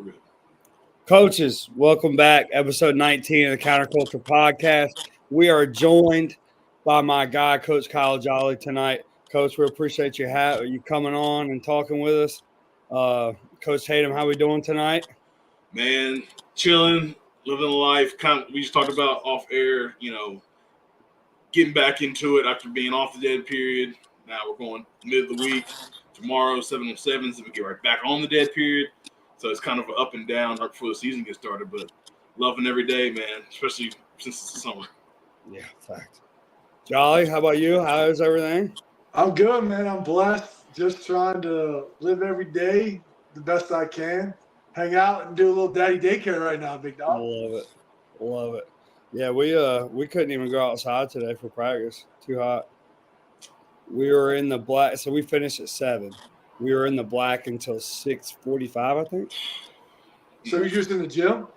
We're good. Coaches, welcome back. Episode 19 of the Counterculture Podcast. We are joined by my guy, Coach Kyle Jolly, tonight. Coach, we appreciate you coming on and talking with us. Coach Tatum, how we doing tonight? Man, chilling, living life. We just talked about off air, getting back into it after being off the dead period. Now we're going mid of the week. Tomorrow, 7-on-7s, and we get right back on the dead period. So it's kind of an up and down right before the season gets started, but loving every day, man, especially since it's the summer. Yeah, fact. Jolly, how about you? How's everything? I'm good, man. I'm blessed. Just trying to live every day the best I can. Hang out and do a little daddy daycare right now, big dog. Love it. Yeah, we couldn't even go outside today for practice. Too hot. We were in the black, so we finished at 7. We were in the black until 6:45, I think. So you're just in the gym?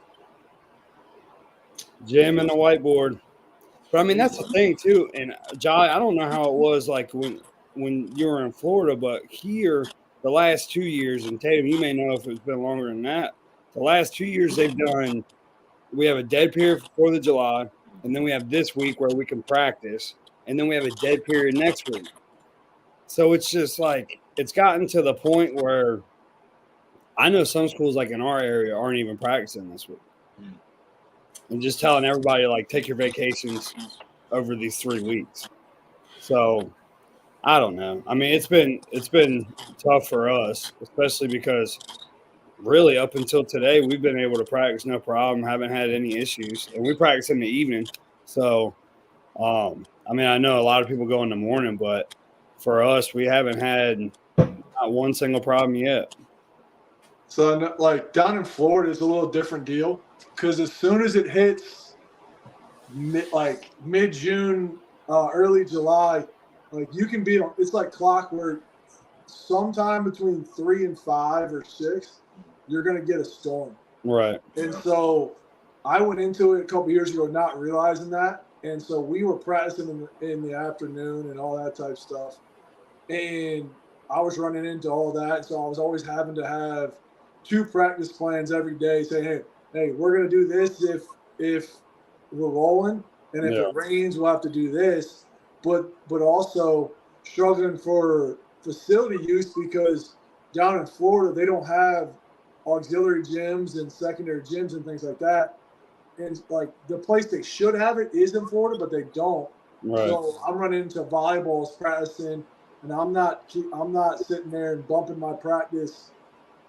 Gym and the whiteboard. But I mean, that's the thing too. And Jolly, I don't know how it was like when you were in Florida, but here the last 2 years, and Tatum, you may know if it's been longer than that. The last 2 years we have a dead period for 4th of July, and then we have this week where we can practice, and then we have a dead period next week. So it's just like it's gotten to the point where I know some schools like in our area aren't even practicing this week. And just telling everybody, like, take your vacations over these 3 weeks. So I don't know. I mean, it's been tough for us, especially because really up until today we've been able to practice no problem, haven't had any issues, and we practice in the evening. So I mean, I know a lot of people go in the morning, but for us, we haven't had not one single problem yet. So, like, down in Florida, it's a little different deal because as soon as it hits mid-June, early July, like, you can be on – it's like clockwork. Sometime between 3 and 5 or 6, you're going to get a storm. Right. And so I went into it a couple years ago not realizing that. And so we were practicing in the afternoon and all that type stuff. And I was running into all that. So I was always having to have 2 practice plans every day saying, hey, we're going to do this if we're rolling. And if it rains, we'll have to do this. But also struggling for facility use because down in Florida, they don't have auxiliary gyms and secondary gyms and things like that. And like the place they should have it is in Florida, but they don't. Right. So I'm running into volleyballs practicing, and I'm not sitting there and bumping my practice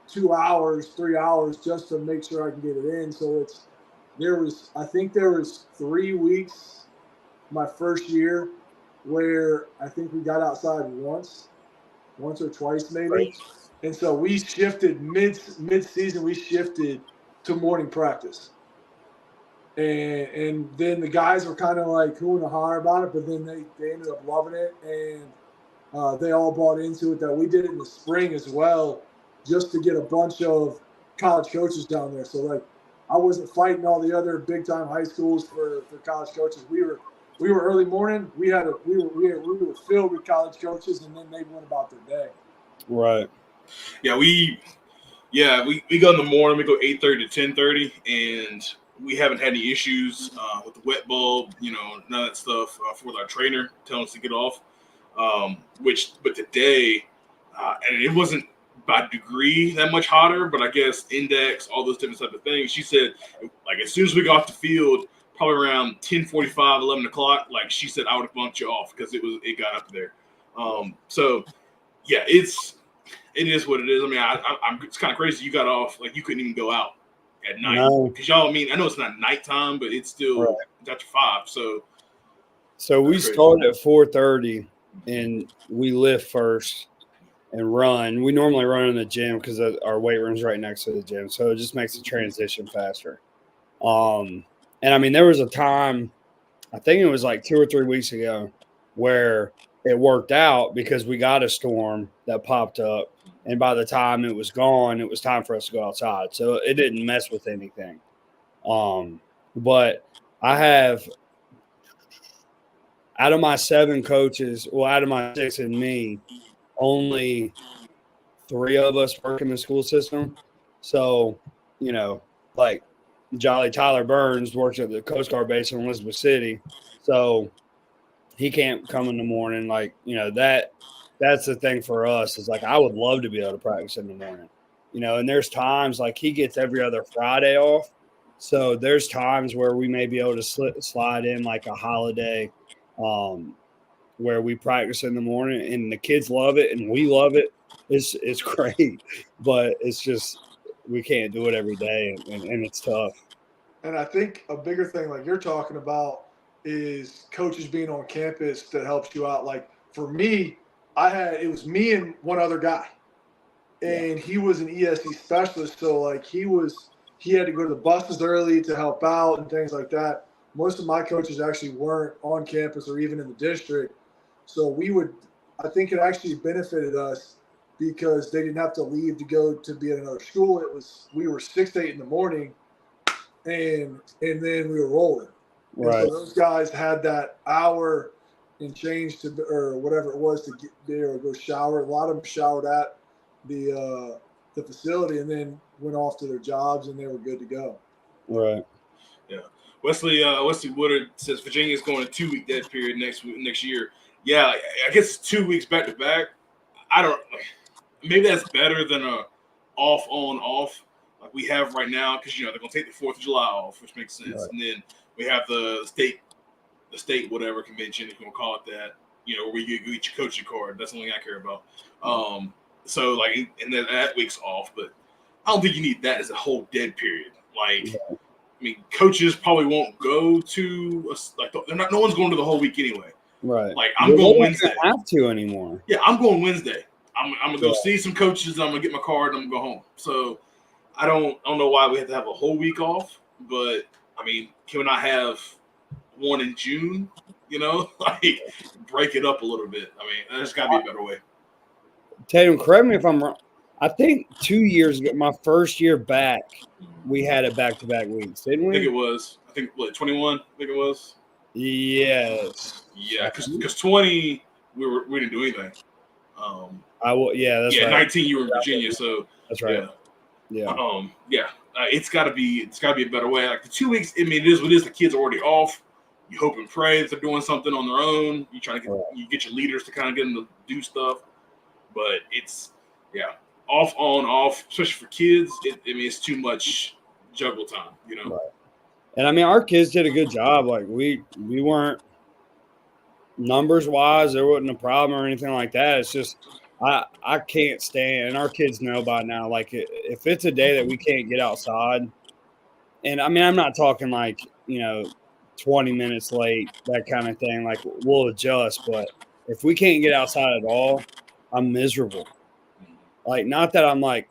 2 hours, 3 hours just to make sure I can get it in. So I think there was 3 weeks my first year where I think we got outside once or twice maybe. Right. And so we shifted mid-season, we shifted to morning practice. And then the guys were kind of like hooing and hawing about it, but then they ended up loving it, and they all bought into it. That we did it in the spring as well, just to get a bunch of college coaches down there. So like, I wasn't fighting all the other big time high schools for college coaches. We were early morning. We were filled with college coaches, and then they went about their day. Right. Yeah, we go in the morning. We go 8:30 to 10:30, and we haven't had any issues with the wet bulb, none of that stuff for our trainer telling us to get off. But today, and it wasn't by degree that much hotter, but I guess index, all those different type of things. She said, like, as soon as we got off the field, probably around 10:45, 11 o'clock, like she said, I would have bumped you off because it got up there. So yeah, it is what it is. I mean, it's kind of crazy. You got off, like you couldn't even go out at night because y'all. I mean, I know it's not nighttime, but it's still it's after 5. So we start at 4:30 and we lift first and run. We normally run in the gym because our weight room's right next to the gym, so it just makes the transition faster. And I mean, there was a time, I think it was like 2 or 3 weeks ago, where it worked out because we got a storm that popped up. And by the time it was gone, it was time for us to go outside. So it didn't mess with anything. But I have, out of my 7 coaches, well, out of my 6 and me, only 3 of us work in the school system. So you know, like Jolly Tyler Burns works at the Coast Guard base in Elizabeth City, so he can't come in the morning. Like, you know, that's the thing for us is like I would love to be able to practice in the morning, you know. And there's times like he gets every other Friday off, so there's times where we may be able to slide in like a holiday, where we practice in the morning, and the kids love it and we love it. It's great, but it's just we can't do it every day, and it's tough. And I think a bigger thing, like you're talking about, is coaches being on campus that helps you out. Like for me, it was me and one other guy, and he was an ESE specialist. So like he had to go to the buses early to help out and things like that. Most of my coaches actually weren't on campus or even in the district. So I think it actually benefited us because they didn't have to leave to go to be at another school. We were 6 to 8 in the morning, and then we were rolling. Right. And so those guys had that hour and change or whatever it was to get there or go shower. A lot of them showered at the facility and then went off to their jobs, and they were good to go. Right. Yeah. Wesley Woodard says Virginia's going a 2-week dead period next year. Yeah, I guess 2 weeks back to back. I don't. Maybe that's better than a off on off like we have right now, because they're gonna take the 4th of July off, which makes sense, right. And then we have the state whatever convention, if you want to call it that. Where you get your coaching card. That's the only thing I care about. So like, and then that week's off, but I don't think you need that as a whole dead period. Like, I mean, coaches probably won't go to no one's going to the whole week anyway. Right. Like I'm going Wednesday. Don't have to anymore. Yeah, I'm going Wednesday. I'm gonna go see some coaches. I'm gonna get my card. And I'm gonna go home. So I don't know why we have to have a whole week off. But I mean, can we not have one in June? Like break it up a little bit. I mean, there's got to be a better way. Tatum, correct me if I'm wrong. I think 2 years ago, my first year back, we had it back-to-back weeks, didn't we? I think it was. 21. I think it was. Yes. Yeah, because 20 we didn't do anything. That's right. 19 you were in Virginia, so that's right. Yeah. It's got to be a better way. Like the 2 weeks. I mean, it is what it is. The kids are already off. You hope and pray that they're doing something on their own. You try to get your leaders to kind of get them to do stuff, but it's off on off, especially for kids. It's too much juggle time, Right. And I mean, our kids did a good job. Like we weren't numbers wise, there wasn't a problem or anything like that. It's just I can't stand, and our kids know by now. Like if it's a day that we can't get outside, and I mean, I'm not talking like 20 minutes late, that kind of thing. Like we'll adjust, but if we can't get outside at all, I'm miserable. Like, not that I'm like,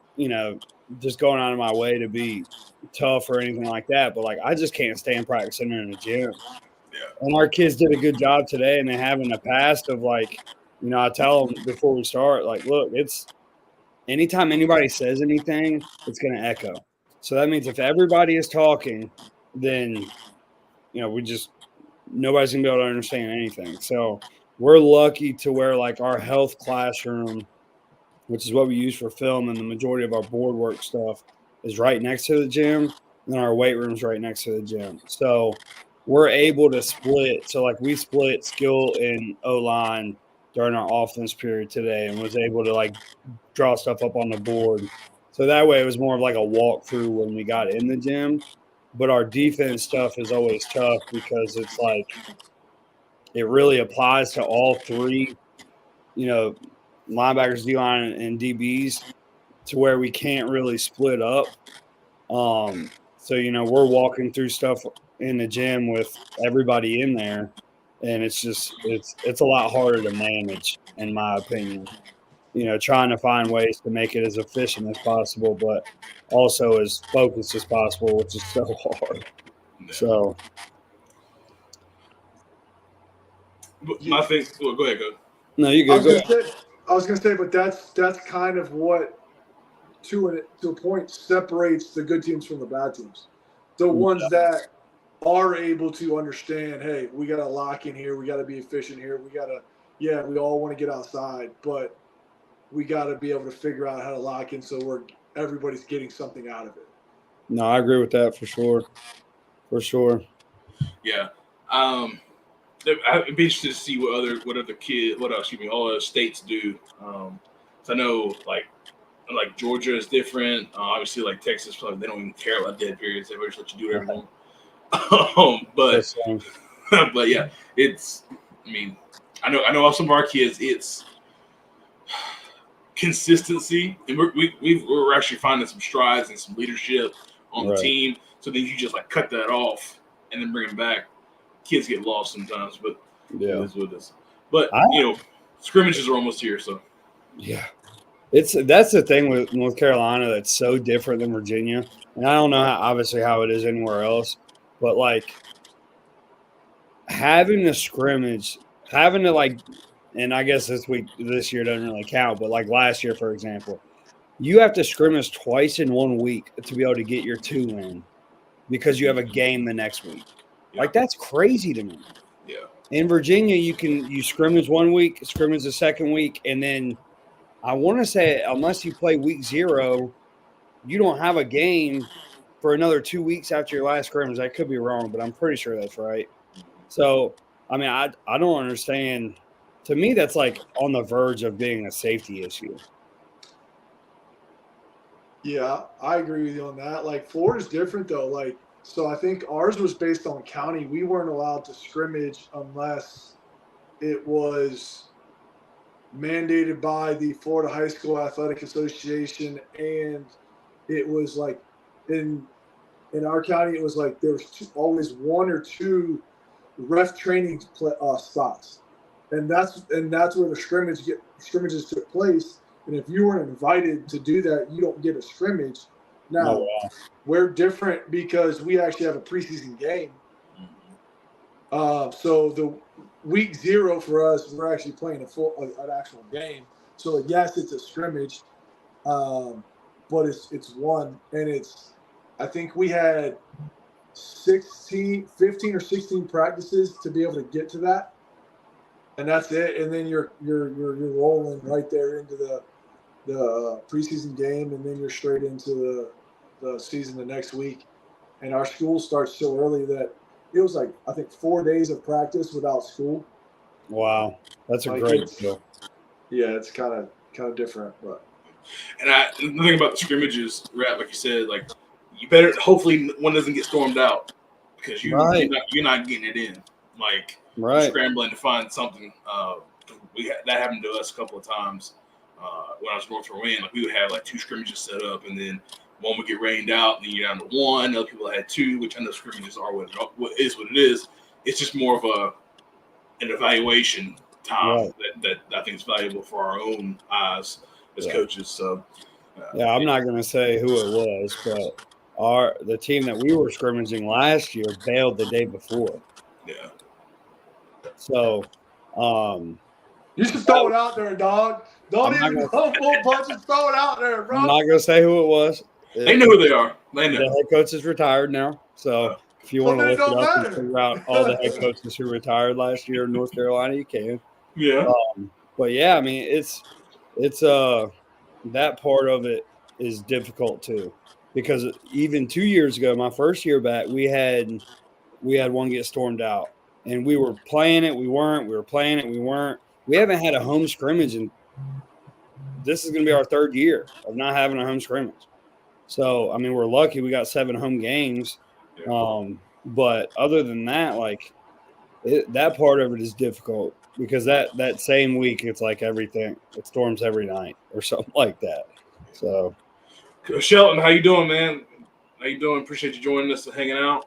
just going out of my way to be tough or anything like that, but like I just can't stand practicing in the gym. Yeah. And our kids did a good job today, and they have in the past of like, I tell them before we start, like, look, it's anytime anybody says anything, it's going to echo. So that means if everybody is talking, then nobody's gonna be able to understand anything. So we're lucky to where like our health classroom, which is what we use for film, and the majority of our board work stuff is right next to the gym, and our weight room's right next to the gym. So we're able to split. So like we split skill and O-line during our offense period today, and was able to like draw stuff up on the board. So that way it was more of like a walkthrough when we got in the gym. But our defense stuff is always tough because it's like it really applies to all three, linebackers, D-line, and DBs, to where we can't really split up. So we're walking through stuff in the gym with everybody in there, and it's just it's a lot harder to manage, in my opinion. Trying to find ways to make it as efficient as possible, but also as focused as possible, which is so hard. So, my thing. Well, go ahead, go. No, you go. I was gonna say, but that's kind of what, to a point, separates the good teams from the bad teams. The ones that are able to understand, hey, we got to lock in here, we got to be efficient here, we all want to get outside, but we got to be able to figure out how to lock in so everybody's getting something out of it. No, I agree with that for sure. For sure. Yeah. I'd be interested to see what all other states do. So I know like Georgia is different. Obviously, like Texas, like, they don't even care about dead periods. They just let you do whatever you want. But That's, um, but yeah, it's. I mean, I know some of our kids. It's consistency, and we're actually finding some strides and some leadership on the right. team. So then you just like cut that off and then bring them back. Kids get lost sometimes, but it Yeah. is what it is. But I, scrimmages are almost here, so yeah. That's the thing with North Carolina that's so different than Virginia. And I don't know obviously how it is anywhere else, but like having a scrimmage, having to like, and I guess this year doesn't really count, but like last year, for example, you have to scrimmage twice in 1 week to be able to get your 2 in because you have a game the next week. yeah, Like that's crazy to me. yeah, In Virginia, you scrimmage 1 week, scrimmage the second week, and then I want to say unless you play week 0, you don't have a game for another 2 weeks after your last scrimmage. I could be wrong, but I'm pretty sure that's right. So, I mean, I don't understand. To me, that's like on the verge of being a safety issue. Yeah, I agree with you on that. Like Florida's different though. Like, so I think ours was based on county. We weren't allowed to scrimmage unless it was mandated by the Florida High School Athletic Association, and it was like in our county, it was like there was always 1 or 2 ref training spots, and that's where the scrimmages took place. And if you weren't invited to do that, you don't get a scrimmage. Now, Oh, wow. we're different because we actually have a preseason game. So the week 0 for us, we're actually playing an actual game. So yes, it's a scrimmage, but it's one, and I think we had 15 or 16 practices to be able to get to that, and that's it. And then you're rolling right there into the preseason game, and then you're straight into the season the next week. And our school starts so early that it was like I think 4 days of practice without school. Wow. That's a Like great deal. Yeah, it's kind of different, but. And the thing about the scrimmages, Rat, like you said, like you better hopefully one doesn't get stormed out because Right. you're not getting it in. Like you're Right. scrambling to find something. That happened to us a couple of times when I was Northrop Wayne. Like we would have like 2 scrimmages set up, and then one would get rained out, and then you're down to 1. Other people had 2, which I know scrimmages are what it is. It's just more of an evaluation time that I think is valuable for our own eyes as coaches. So Yeah, I'm not going to say who it was, but the team that we were scrimmaging last year bailed the day before. Yeah. So, you should throw it out there, dog. Don't even go full punch. Just throw it out there, bro. I'm not going to say who it was. They know who they are. They know. The head coach is retired now. So if you want to look it up and figure out all the head coaches who retired last year in North Carolina, you can. Yeah. But yeah, I mean, it's that part of it is difficult too, because even 2 years ago, my first year back, we had one get stormed out, and we were playing it. We weren't. We were playing it. We weren't. We haven't had a home scrimmage, and this is going to be our 3rd year of not having a home scrimmage. So, I mean, we're lucky we got 7 home games. But other than that, like that part of it is difficult because that same week, it's like everything. It storms every night or something like that. So, Shelton, how you doing, man? How you doing? Appreciate you joining us and hanging out.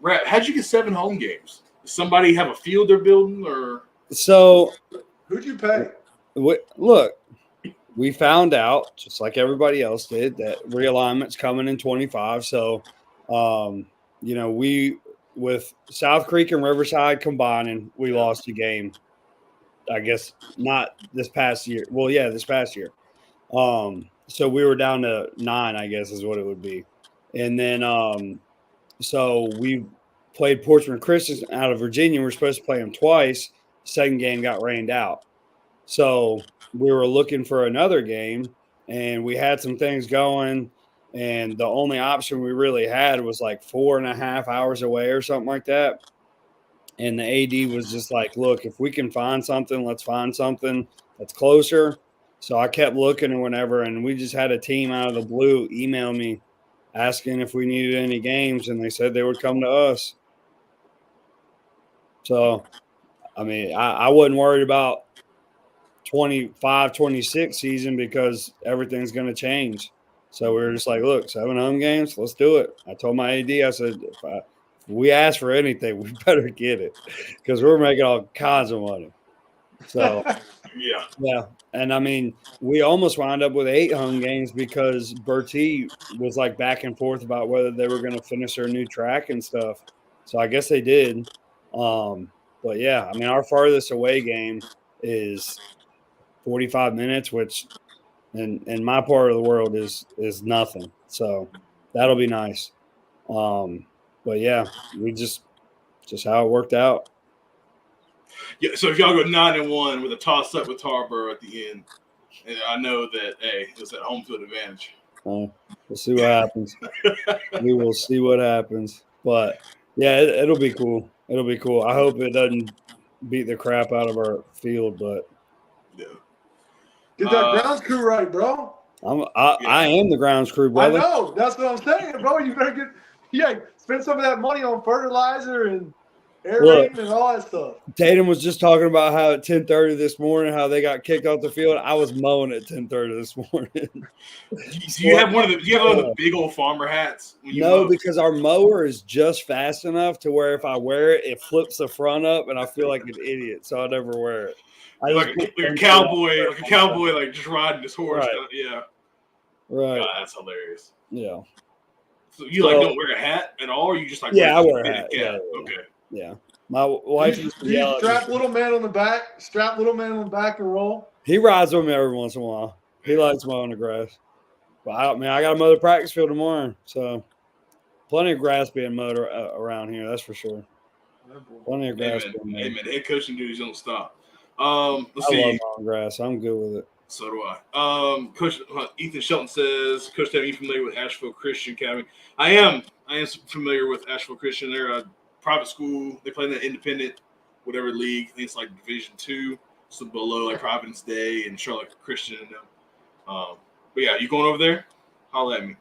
Rat, how'd you get 7 home games? Does somebody have a field they're building, or so who'd you pay? Look, we found out, just like everybody else did, that realignment's coming in 25. So, we with South Creek and Riverside combining, we lost a game. I guess not this past year. Well, yeah, this past year. So we were down to 9, I guess is what it would be. And then, so we played Portsmouth Christian out of Virginia. We were supposed to play them twice. Second game got rained out. So we were looking for another game, and we had some things going. and the only option we really had was like 4.5 hours away or something like that. And the AD was just like, look, if we can find something, let's find something that's closer. So I kept looking and whatever, and we just had a team out of the blue email me asking if we needed any games, and they said they would come to us. So, I mean, I wasn't worried about 25, 26 season because everything's going to change. So we were just like, look, 7 home games, let's do it. I told my AD, I said, if we ask for anything, we better get it because we're making all kinds of money. So, yeah. And I mean, we almost wound up with 8 home games because Bertie was like back and forth about whether they were going to finish their new track and stuff. So I guess they did. But yeah, I mean, our farthest away game is 45 minutes, which in my part of the world is nothing. So that'll be nice. But yeah, we just how it worked out. Yeah, so if y'all go 9-1 with a toss up with Tarboro at the end, and I know that it's that home field advantage. We'll see what happens. We will see what happens. But yeah, it'll be cool. It'll be cool. I hope it doesn't beat the crap out of our field, but yeah. Get that grounds crew right, bro. I am the grounds crew, brother. I know. That's what I'm saying, bro. You better spend some of that money on fertilizer and aerating and all that stuff. Tatum was just talking about how at 10:30 this morning, how they got kicked off the field. I was mowing at 10:30 this morning. So you have one of the big old farmer hats? No, because our mower is just fast enough to where if I wear it, it flips the front up, and I feel like an idiot, so I never wear it. Like a cowboy, like just riding his horse. Right. Yeah. Right. God, that's hilarious. Yeah. So you don't wear a hat at all, or you just like I wear a hat. Yeah. Okay. Yeah. My wife used to yell at me. Strap little man on the back, and roll. He rides with me every once in a while. He likes mowing the grass. But I got to mow the practice field tomorrow, so plenty of grass being mowed around here. That's for sure. Plenty of grass being mowed. Amen. Head coaching duties don't stop. Let's see. I love mowing grass. I'm good with it. So do I. Coach Ethan Shelton says, Coach, are you familiar with Asheville Christian Academy? I am familiar with Asheville Christian. They're a private school. They play in the independent, whatever league. I think it's like Division II, so below like Providence Day and Charlotte Christian and them. But yeah, you going over there? Holla at me.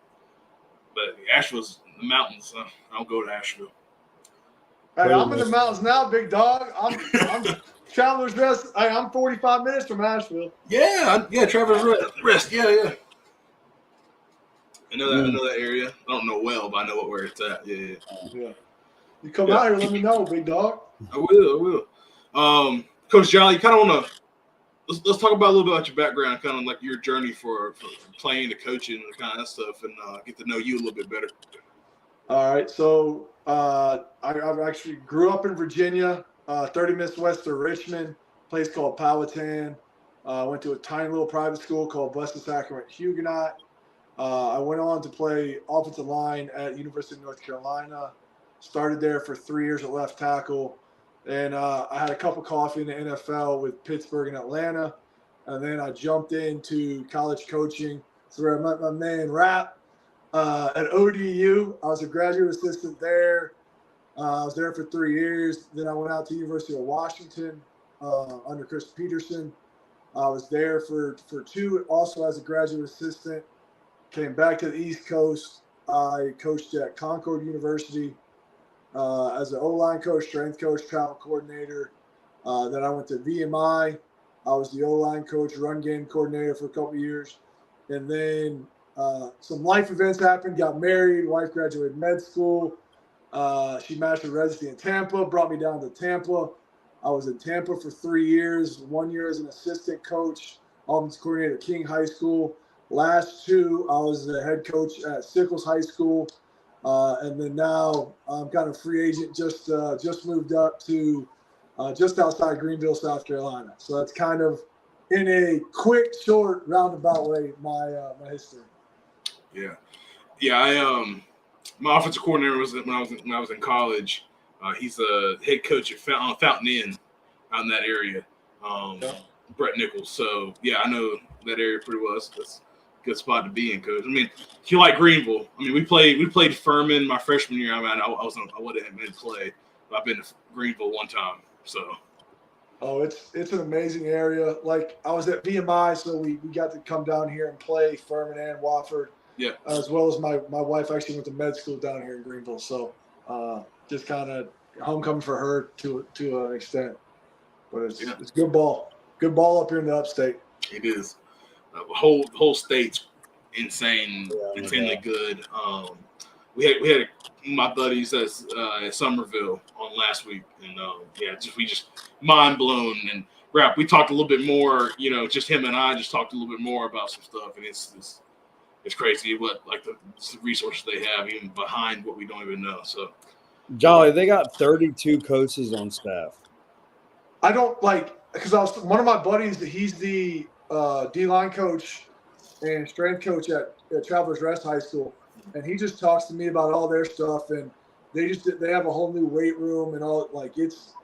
But Asheville's in the mountains. I don't go to Asheville. Hey, I'm in the mountains now, big dog. I'm Travelers Rest. I'm 45 minutes from Asheville. Yeah, Travelers Rest. Yeah. I know that area. I don't know well, but I know where it's at. Yeah. You come out here, let me know, big dog. I will. Coach Jolly, you kind of want to let's talk about a little bit about your background, kind of like your journey for playing to coaching and kind of that stuff, and get to know you a little bit better. All right, so I actually grew up in Virginia, 30 minutes west of Richmond, a place called Powhatan. Went to a tiny little private school called Blessed Sacrament Huguenot. I went on to play offensive line at University of North Carolina. Started there for 3 years at left tackle. And I had a cup of coffee in the NFL with Pittsburgh and Atlanta. And then I jumped into college coaching. So where I met my man, Rap, at ODU. I was a graduate assistant there. I was there for 3 years. Then I went out to University of Washington under Chris Peterson. I was there for 2, also as a graduate assistant. Came back to the East Coast. I coached at Concord University as an O-line coach, strength coach, travel coordinator. Then I went to VMI. I was the O-line coach, run game coordinator for a couple of years. And then some life events happened, got married, wife graduated med school. She matched her residency in Tampa, brought me down to Tampa. I was in Tampa for 3 years, 1 year as an assistant coach, offense coordinator at King High School. Last 2, I was the head coach at Sickles High School. And then now I'm kind of free agent, just moved up to just outside Greenville, South Carolina. So that's kind of in a quick, short, roundabout way, my history. Yeah. My offensive coordinator was when I was in college. He's a head coach at Fountain Inn out in that area. Brett Nichols. So yeah, I know that area pretty well. That's good spot to be in, Coach. I mean, if you like Greenville, I mean, we played Furman my freshman year. I mean, I wouldn't have been play, but I've been to Greenville one time, so. Oh, it's an amazing area. Like I was at VMI, so we got to come down here and play Furman and Wofford. Yeah. As well as my wife actually went to med school down here in Greenville, so just kind of homecoming for her to an extent. But it's good ball up here in the upstate. It is. The whole state's insanely good. We had my buddies at Somerville on last week, and we just mind blown. And we talked a little bit more. Just him and I just talked a little bit more about some stuff, and it's crazy what the resources they have even behind what we don't even know. So, Jolly, they got 32 coaches on staff. I don't because I was one of my buddies. He's the D-line coach and strength coach at Travelers Rest High School, and he just talks to me about all their stuff, and they have a whole new weight room and all.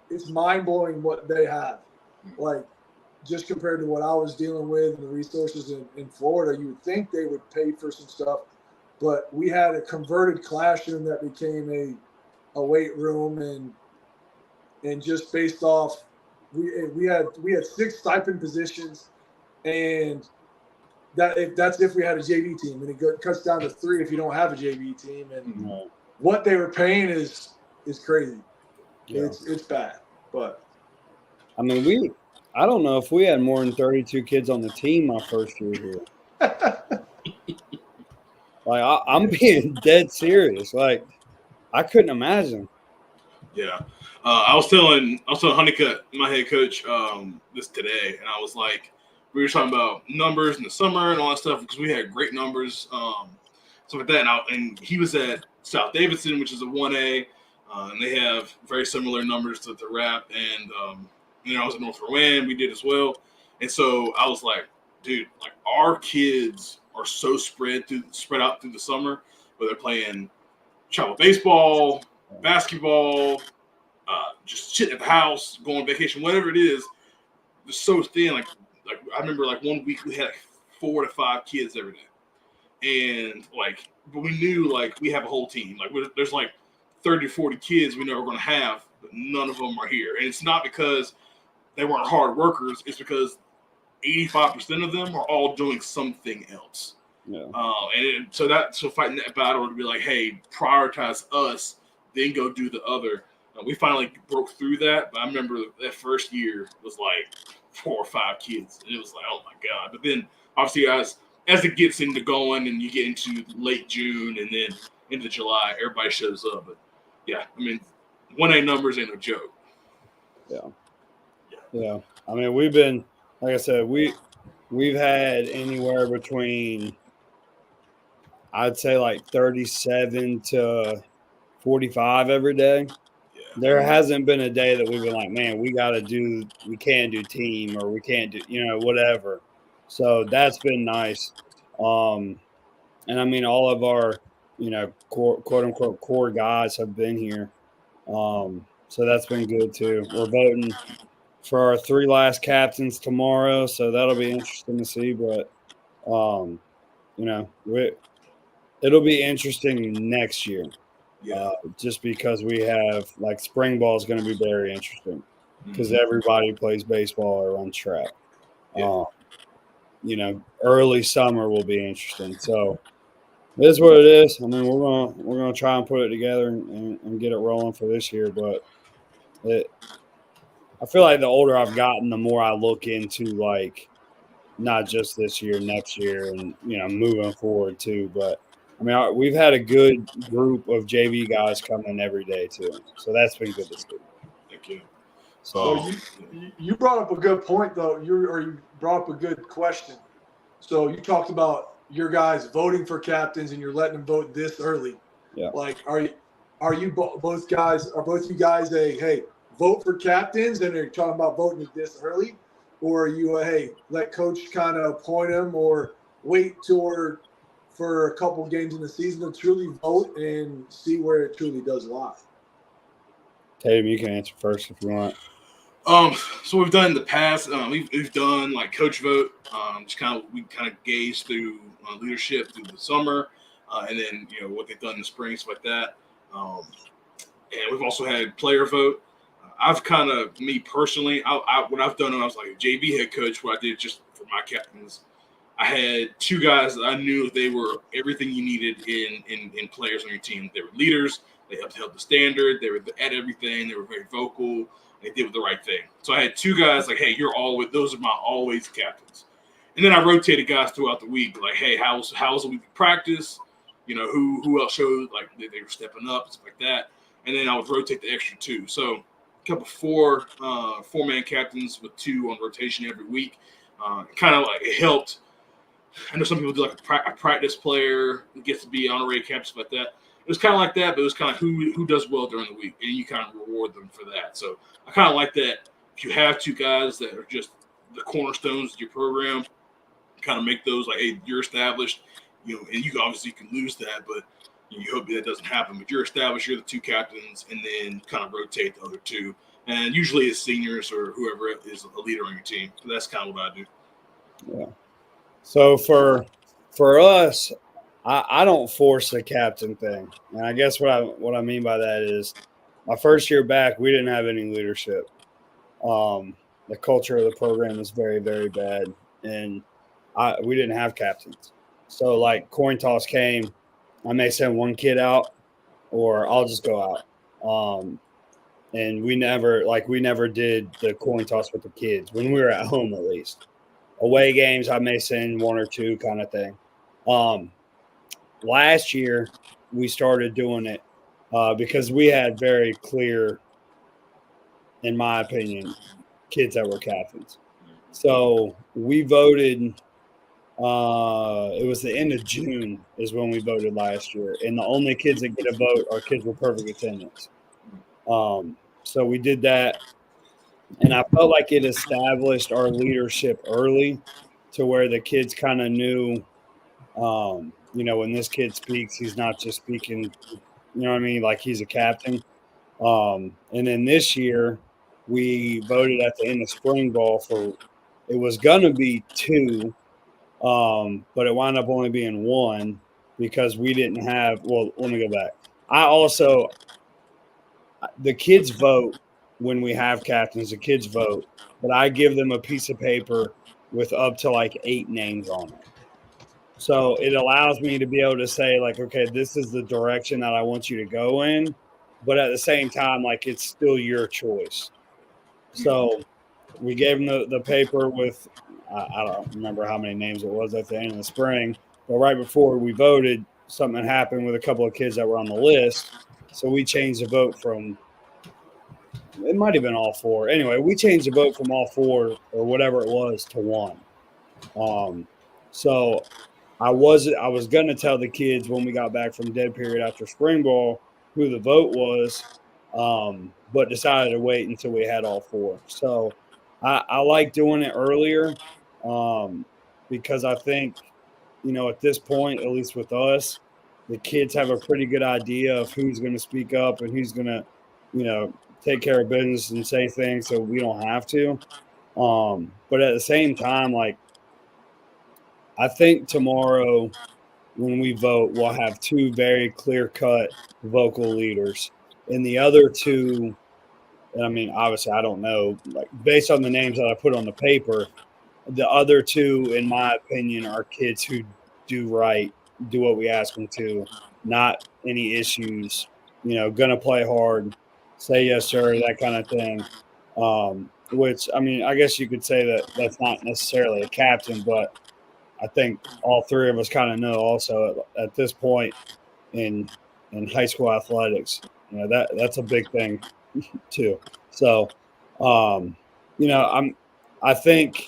It's mind blowing what they have, just compared to what I was dealing with and the resources in Florida. You would think they would pay for some stuff, but we had a converted classroom that became a weight room, and just based off, we had 6 stipend positions, and that's if we had a JV team, and it cuts down to 3 if you don't have a JV team. And what they were paying is crazy. Yeah. It's bad, but I mean, I don't know if we had more than 32 kids on the team my first year here. I'm being dead serious. I couldn't imagine. Yeah. I was telling Honeycutt, my head coach, this today, and I was like, we were talking about numbers in the summer and all that stuff because we had great numbers, stuff like that. And he was at South Davidson, which is a 1A, and they have very similar numbers to the RAP. And I was at North Rowan, we did as well. And so I was like, dude, our kids are so spread out through the summer, where they're playing travel baseball, basketball, just sitting at the house, going on vacation, whatever it is. They're so thin. I remember 1 week we had 4 to 5 kids every day, and but we knew we have a whole team. There's 30 to 40 kids we know we're going to have, but none of them are here. And it's not because they weren't hard workers. It's because 85% of them are all doing something else. Yeah. So fighting that battle to be hey, prioritize us, then go do the other. We finally broke through that, but I remember that first year was 4 or 5 kids, and it was oh my god. But then obviously as it gets into going and you get into late June and then into July, everybody shows up. But yeah, I mean, 1A numbers ain't no joke. Yeah. I mean, we've been, like I said, we've had anywhere between, I'd say 37 to 45 every day. There hasn't been a day that we've been man, we can't do team, or we can't do, whatever. So that's been nice. And I mean, all of our, quote unquote core guys have been here. So that's been good too. We're voting for our 3 last captains tomorrow. So that'll be interesting to see, but, it'll be interesting next year. Just because we have spring ball is going to be very interesting because everybody plays baseball or runs track. Early summer will be interesting. So it is what it is. I mean, we're gonna try and put it together and get it rolling for this year. But I feel like the older I've gotten, the more I look into not just this year, next year, and moving forward too. But I mean, we've had a good group of JV guys come in every day too, so that's been good to see. Thank you. So you brought up a good point though. You brought up a good question. So you talked about your guys voting for captains and you're letting them vote this early. Yeah. Are you both you guys hey, vote for captains and they're talking about voting this early, or are you hey, let coach kind of appoint them, or wait for a couple games in the season to truly vote and see where it truly does lie? Tatum, you can answer first if you want. So we've done in the past. We've done like coach vote. We kind of gauge through leadership through the summer, and then what they've done in the spring, stuff like that. And we've also had player vote. I've kind of, me personally, what I've done when I was like a JV head coach, what I did just for my captains, I had two guys that I knew they were everything you needed in players on your team. They were leaders. They held the standard. They were at everything. They were very vocal. They did the right thing. So I had two guys like, hey, those are my always captains. And then I rotated guys throughout the week, like, hey, how's the week of practice? Who else showed like they were stepping up, stuff like that. And then I would rotate the extra two. So a couple four-man captains with two on rotation every week. Kind of like it helped. I know some people do like a practice player who gets to be honorary captain, stuff like that. It was kind of like that, but it was kind of who does well during the week, and you kind of reward them for that. So I kind of like that. If you have two guys that are just the cornerstones of your program, kind of make those like, hey, you're established, and you obviously can lose that, but you hope that doesn't happen. But you're established, you're the two captains, and then kind of rotate the other two. And usually it's seniors or whoever is a leader on your team. So that's kind of what I do. Yeah. So for us, I don't force the captain thing. And I guess what I mean by that is my first year back, we didn't have any leadership. The culture of the program is very, very bad. And we didn't have captains. So like coin toss came, I may send one kid out or I'll just go out. And we never did the coin toss with the kids when we were at home, at least. Away games, I may send one or two kind of thing. Last year, we started doing it because we had very clear, in my opinion, kids that were captains. So we voted. It was the end of June is when we voted last year, and the only kids that get a vote are kids with perfect attendance. So we did that, and I felt like it established our leadership early, to where the kids kind of knew. When this kid speaks, he's not just speaking, what I mean? Like he's a captain. And then this year, we voted at the end of spring ball it was going to be two, but it wound up only being one because we didn't have, well, let me go back. The kids vote when we have captains, the kids vote, but I give them a piece of paper with up to like 8 names on it. So it allows me to be able to say, like, okay, this is the direction that I want you to go in. But at the same time, like, it's still your choice. So we gave them the paper with, I don't remember how many names it was at the end of the spring. But right before we voted, something happened with a couple of kids that were on the list. So we changed the vote from, it might have been all 4. Anyway, we changed the vote from all 4 or whatever it was to 1. So I was going to tell the kids when we got back from dead period after spring ball who the vote was, but decided to wait until we had all 4. So I like doing it earlier because I think, at this point, at least with us, the kids have a pretty good idea of who's going to speak up and who's going to, take care of business and say things so we don't have to. But at the same time, like, I think tomorrow when we vote, we'll have 2 very clear-cut vocal leaders. And the other 2, I mean, obviously, I don't know. Like, based on the names that I put on the paper, the other 2, in my opinion, are kids who do right, do what we ask them to, not any issues, going to play hard, say yes, sir, that kind of thing. Which, I mean, I guess you could say that that's not necessarily a captain, but I think all 3 of us kind of know also at this point in high school athletics, that's a big thing too. So, I think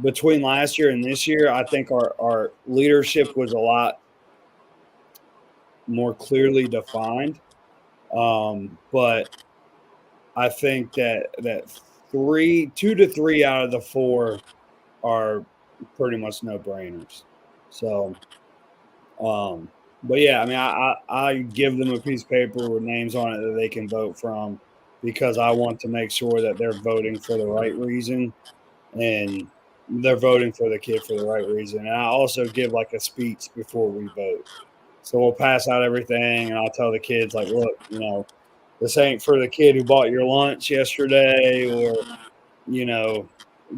between last year and this year, I think our leadership was a lot more clearly defined. But I think that 2 to 3 out of the 4 are pretty much no-brainers. So, but yeah, I mean, I give them a piece of paper with names on it that they can vote from. because I want to make sure that they're voting for the right reason and they're voting for the kid for the right reason. And I also give like a speech before we vote. So we'll pass out everything and I'll tell the kids, like, look, this ain't for the kid who bought your lunch yesterday or,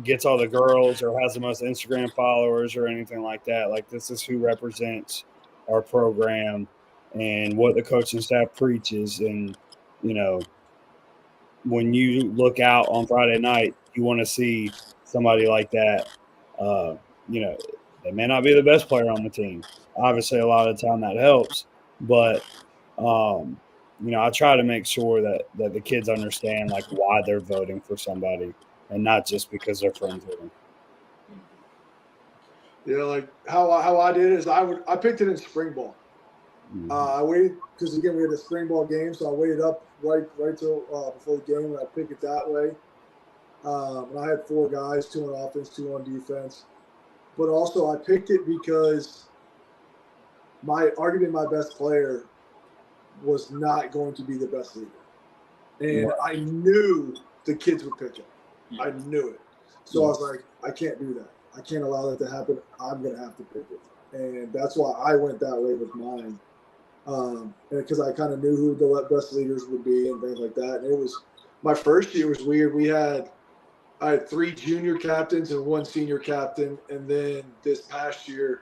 gets all the girls or has the most Instagram followers or anything like that. Like, this is who represents our program and what the coaching staff preaches. And, when you look out on Friday night, you want to see somebody like that. They may not be the best player on the team. Obviously, a lot of the time that helps, but I try to make sure that the kids understand like why they're voting for somebody and not just because they're friends with them. Yeah, like how I did is I picked it in spring ball. Mm-hmm. I waited because again we had a spring ball game, so I waited up right till before the game, and I picked it that way. And I had 4 guys, 2 on offense, 2 on defense. But also I picked it because arguably my best player was not going to be the best leader, and I knew the kids would pick him. I knew it, so I was like, I can't do that. I can't allow that to happen. I'm gonna have to pick it, and that's why I went that way with mine. Because I kind of knew who the best leaders would be and things like that. And it was my first year was weird. I had 3 junior captains and 1 senior captain, and then this past year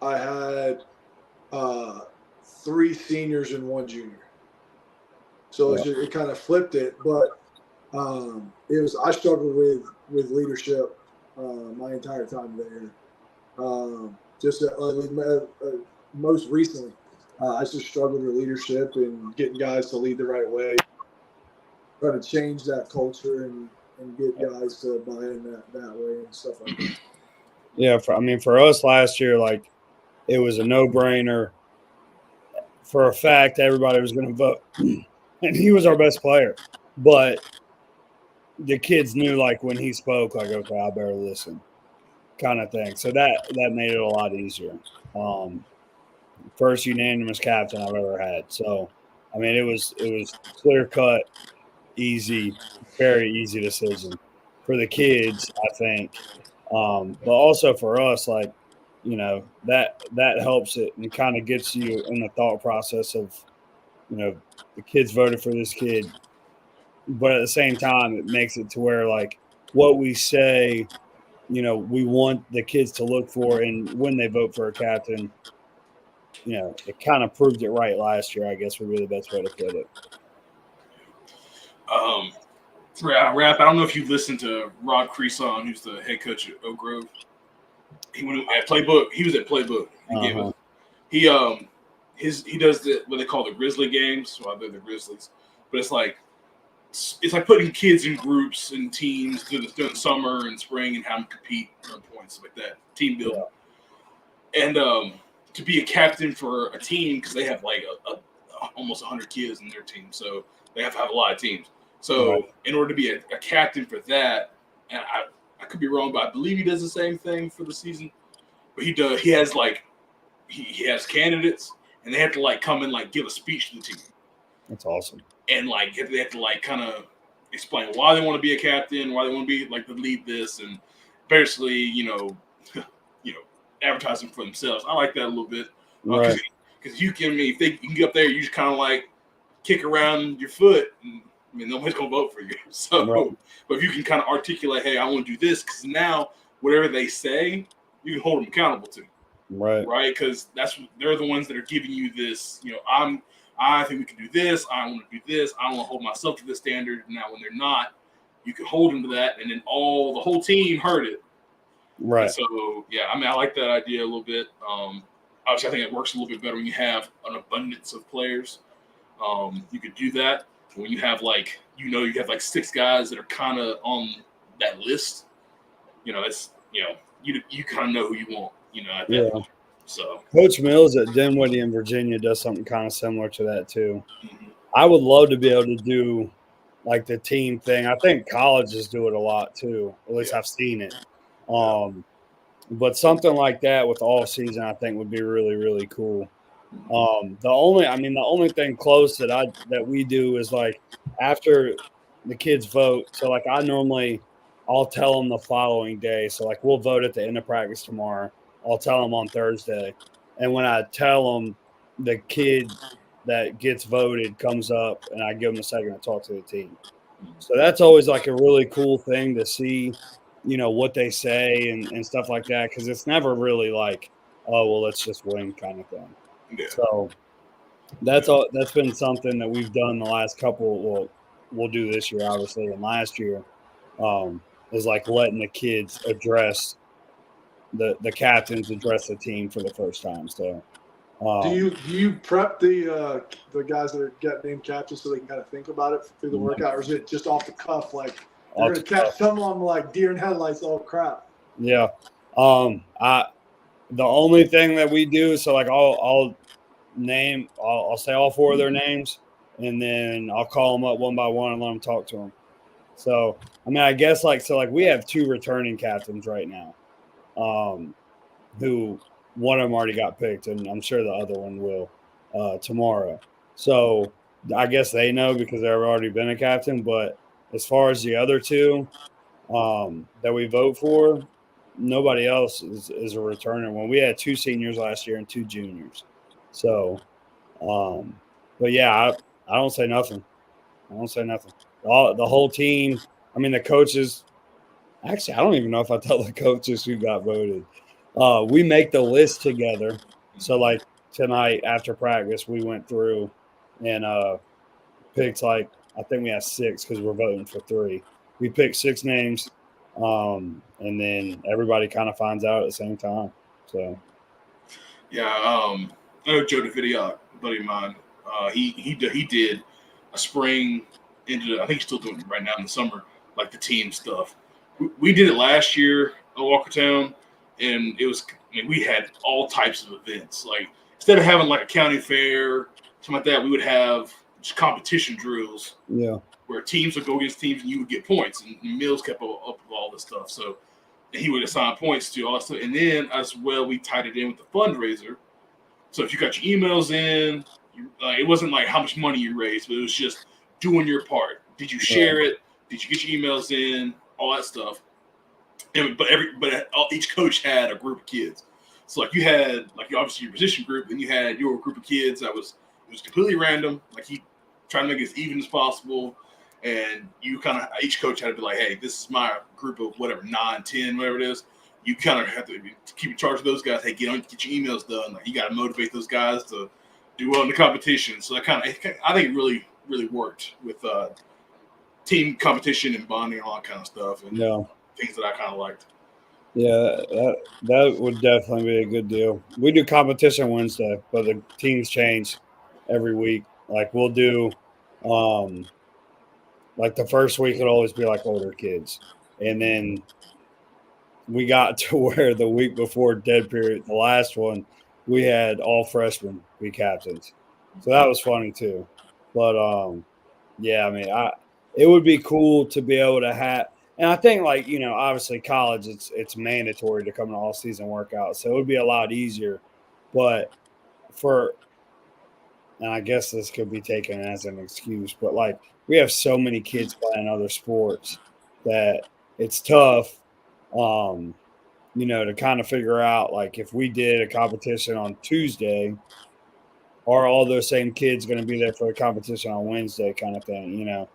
I had 3 seniors and 1 junior. So it kind of flipped it, but I struggled with leadership my entire time there. Most recently. I just struggled with leadership and getting guys to lead the right way, trying to change that culture and get guys to buy in that way and stuff like that. Yeah, for us last year, like it was a no-brainer. For a fact, everybody was going to vote, and he was our best player. But the kids knew, like when he spoke, like okay, I better listen, kind of thing. So that made it a lot easier. First unanimous captain I've ever had. So, it was clear cut, easy, very easy decision for the kids, I think. But also for us, like, that helps it and kind of gets you in the thought process of, the kids voted for this kid. But at the same time, it makes it to where like what we say, we want the kids to look for and when they vote for a captain, it kind of proved it right last year, I guess would be the best way to put it. Rap, I don't know if you listened to Rod Creason, who's the head coach at Oak Grove. He went at Playbook. He was at Playbook. He does what they call the Grizzly games. Well, they're the Grizzlies, but it's like putting kids in groups and teams during the summer and spring and have them compete on points like that, team building. Yeah. And to be a captain for a team because they have like almost 100 kids in their team, so they have to have a lot of teams. So in order to be a captain for that, and I could be wrong, but I believe he does the same thing for the season. But he does. He has like he has candidates, and they have to like come and like give a speech to the team. That's awesome. And like they have to like kind of explain why they want to be a captain, why they want to be like to lead this, and basically advertising for themselves. I like that a little bit because you can if you can get up there, you just kind of like kick around your foot. And, nobody's gonna vote for you. So, but if you can kind of articulate, hey, I want to do this, because now whatever they say, you can hold them accountable to. Right, because they're the ones that are giving you this. I think we can do this. I want to do this. I want to hold myself to this standard. Now, when they're not, you can hold them to that, and then the whole team heard it. Right. And so, yeah, I like that idea a little bit. Obviously, I think it works a little bit better when you have an abundance of players. You could do that when you have you have like 6 guys that are kind of on that list. You kind of know who you want. At that point. So Coach Mills at Dinwiddie in Virginia does something kind of similar to that too. Mm-hmm. I would love to be able to do like the team thing. I think colleges do it a lot too. At least I've seen it. But something like that with all season, I think would be really, really cool. The only thing close that we do is like after the kids vote. So like I'll tell them the following day. So like we'll vote at the end of practice tomorrow. I'll tell them on Thursday, and when I tell them, the kid that gets voted comes up, and I give them a second to talk to the team. So that's always like a really cool thing to see, what they say and stuff like that, because it's never really like, oh well, let's just win kind of thing. Yeah. So that's been something that we've done the last couple. Well, we'll do this year, obviously, and last year is like letting the kids address the captains address the team for the first time. So, Do you prep the guys that are get named captains so they can kind of think about it through the workout, or is it just off the cuff? Like they're going to catch some of them like deer in headlights. Oh crap! Yeah. The only thing that we do, so like I'll say all four of their names, and then I'll call them up one by one and let them talk to them. So I mean, I guess like we have 2 returning captains right now, who one of them already got picked, and I'm sure the other one will tomorrow. So I guess they know because they've already been a captain. But as far as the other 2 that we vote for, nobody else is a returner. When we had 2 seniors last year and 2 juniors. So, but yeah, I don't say nothing. The whole team. I mean, the coaches. Actually, I don't even know if I tell the coaches who got voted. We make the list together. So, like tonight after practice, we went through and picked I think we have 6 because we're voting for 3. We picked 6 names, and then everybody kind of finds out at the same time. So, yeah, I know Joe DeVidio, a buddy of mine. He did a spring into. I think he's still doing it right now in the summer, like the team stuff. We did it last year at Walkertown, and it was. I mean, we had all types of events. Like instead of having like a county fair, something like that, we would have just competition drills. Yeah. Where teams would go against teams and you would get points, and Mills kept up with all this stuff. So he would assign points to all that stuff. And then as well, we tied it in with the fundraiser. So if you got your emails in, it wasn't like how much money you raised, but it was just doing your part. Did you share it? Did you get your emails in? All that stuff. But each coach had a group of kids. So like you had obviously your position group, and you had your group of kids it was completely random. Like he tried to make it as even as possible. And you kind of each coach had to be like, hey, this is my group of whatever 9, 10, whatever it is. You kind of have to keep in charge of those guys. Hey, get your emails done. Like you got to motivate those guys to do well in the competition. So I think it really, really worked with team competition and bonding and all that kind of stuff, and things that I kind of liked. Yeah, that would definitely be a good deal. We do competition Wednesday, but the teams change every week. Like we'll do, like the first week it'll always be like older kids, and then we got to where the week before dead period, the last one, we had all freshmen be captains, so that was funny too. But yeah, I mean, it would be cool to be able to have. And I think, like, obviously college, it's mandatory to come to all season workouts, so it would be a lot easier. But and I guess this could be taken as an excuse, but like we have so many kids playing other sports that it's tough, to kind of figure out like if we did a competition on Tuesday, are all those same kids going to be there for the competition on Wednesday, kind of thing,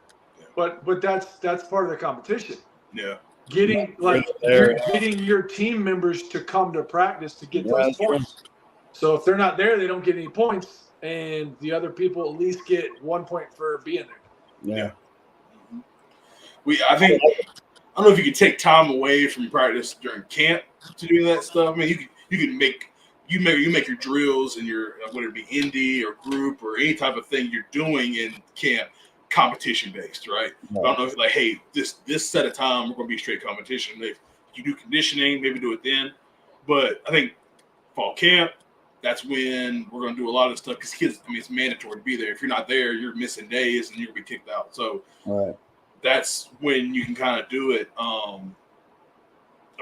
But that's part of the competition. Yeah. Getting your team members to come to practice to get those points. True. So if they're not there, they don't get any points, and the other people at least get 1 point for being there. Yeah. I don't know if you could take time away from practice during camp to do that stuff. I mean, you can make your drills and your whether it be indie or group or any type of thing you're doing in camp competition based, right? I don't know if like, hey, this set of time we're going to be straight competition. If you do conditioning, maybe do it then. But I think fall camp, that's when we're going to do a lot of stuff because kids. I mean, it's mandatory to be there. If you're not there, you're missing days and you're going to be kicked out. So that's when you can kind of do it. I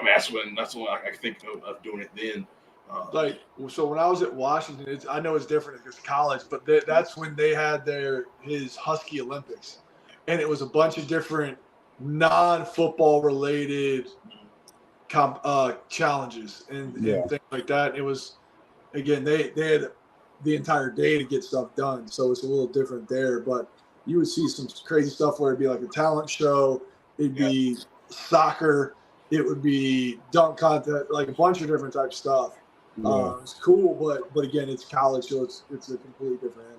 mean, that's when I can think of doing it then. So when I was at Washington, I know it's different because college, but that's when they had his Husky Olympics, and it was a bunch of different non-football related challenges and things like that. It was, again, they had the entire day to get stuff done, so it's a little different there. But you would see some crazy stuff where it'd be like a talent show, it'd be soccer, it would be dunk contest, like a bunch of different types of stuff. It's cool, but again, it's college, so it's a completely different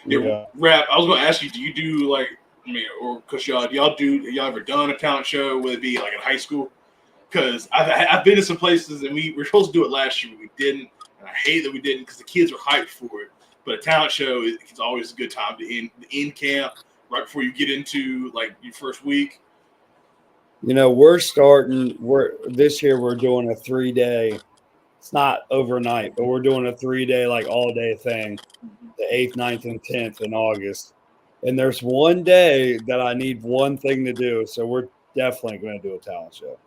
animal. Rap, I was going to ask you, do you do like, I mean, or because y'all ever done a talent show? Would it be like in high school? Because I've been to some places and we were supposed to do it last year, but we didn't. And I hate that we didn't because the kids were hyped for it. But a talent show is always a good time to end camp right before you get into like your first week. You know, this year we're doing a 3-day. It's not overnight, but we're doing a 3-day, like all day thing, the 8th, 9th, and 10th in August. And there's one day that I need one thing to do. So we're definitely going to do a talent show.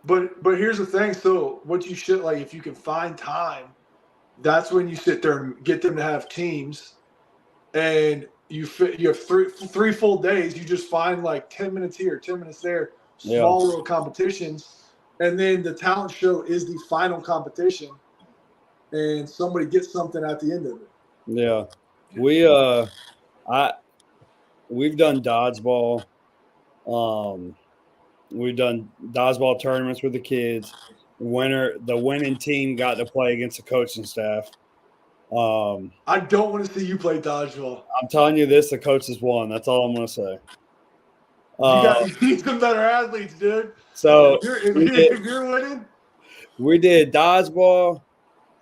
But here's the thing. So what you should, like, if you can find time, that's when you sit there and get them to have teams, and you have three full days. You just find like 10 minutes here, 10 minutes there, small little competitions, and then the talent show is the final competition, and somebody gets something at the end of it. Yeah, we've done dodgeball. We've done dodgeball tournaments with the kids. The winning team got to play against the coaching staff. I don't want to see you play dodgeball. I'm telling you this, the coaches won. That's all I'm going to say. You need some better athletes, dude. So if you're winning. We did dodgeball.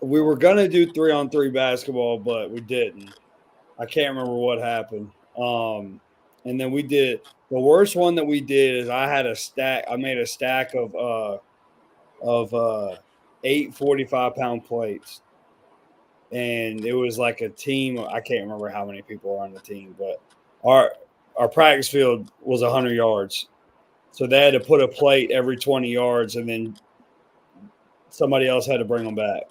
We were going to do 3-on-3 basketball, but we didn't. I can't remember what happened. And then we did – the worst one that we did is I made a stack of 8 45-pound plates. And it was like a team. I can't remember how many people were on the team, but our practice field was 100 yards. So they had to put a plate every 20 yards, and then somebody else had to bring them back.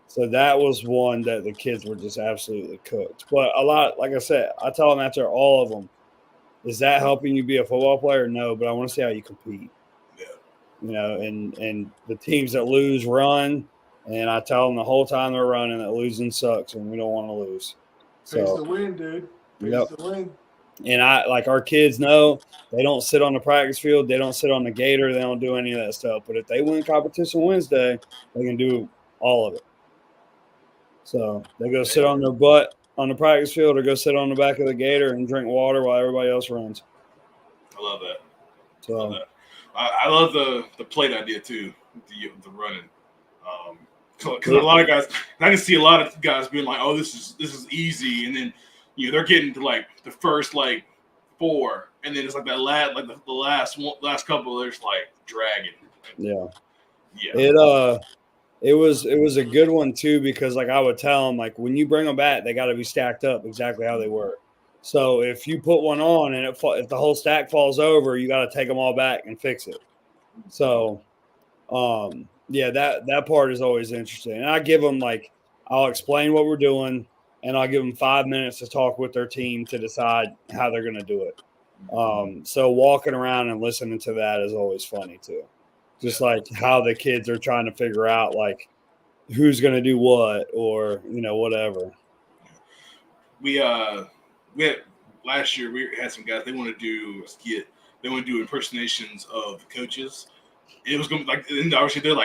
So that was one that the kids were just absolutely cooked. But a lot, like I said, I tell them after all of them, is that helping you be a football player? No, but I want to see how you compete. Yeah. You know, and the teams that lose run, and I tell them the whole time they're running that losing sucks and we don't want to lose. Pays to win, dude. Pays to win. And our kids know they don't sit on the practice field, they don't sit on the gator, they don't do any of that stuff. But if they win competition Wednesday, they can do all of it. So they go sit on their butt on the practice field or go sit on the back of the gator and drink water while everybody else runs. I love that. So I love the plate idea too, the running. Because a lot of guys, I can see a lot of guys being like, "Oh, this is easy," and then they're getting to like the first like 4, and then it's like that the last couple, they're just like dragging. Yeah. Yeah. It was a good one too, because like I would tell them, like, when you bring them back, they got to be stacked up exactly how they were. So if you put one on and if the whole stack falls over, you got to take them all back and fix it. So, yeah, that part is always interesting. And I give them, like, I'll explain what we're doing, and I'll give them 5 minutes to talk with their team to decide how they're going to do it. So walking around and listening to that is always funny too. Just like how the kids are trying to figure out, like, who's going to do what, or, whatever. We had last year, we had some guys, they want to do a skit. They want to do impersonations of the coaches. It was going to be like, and obviously they're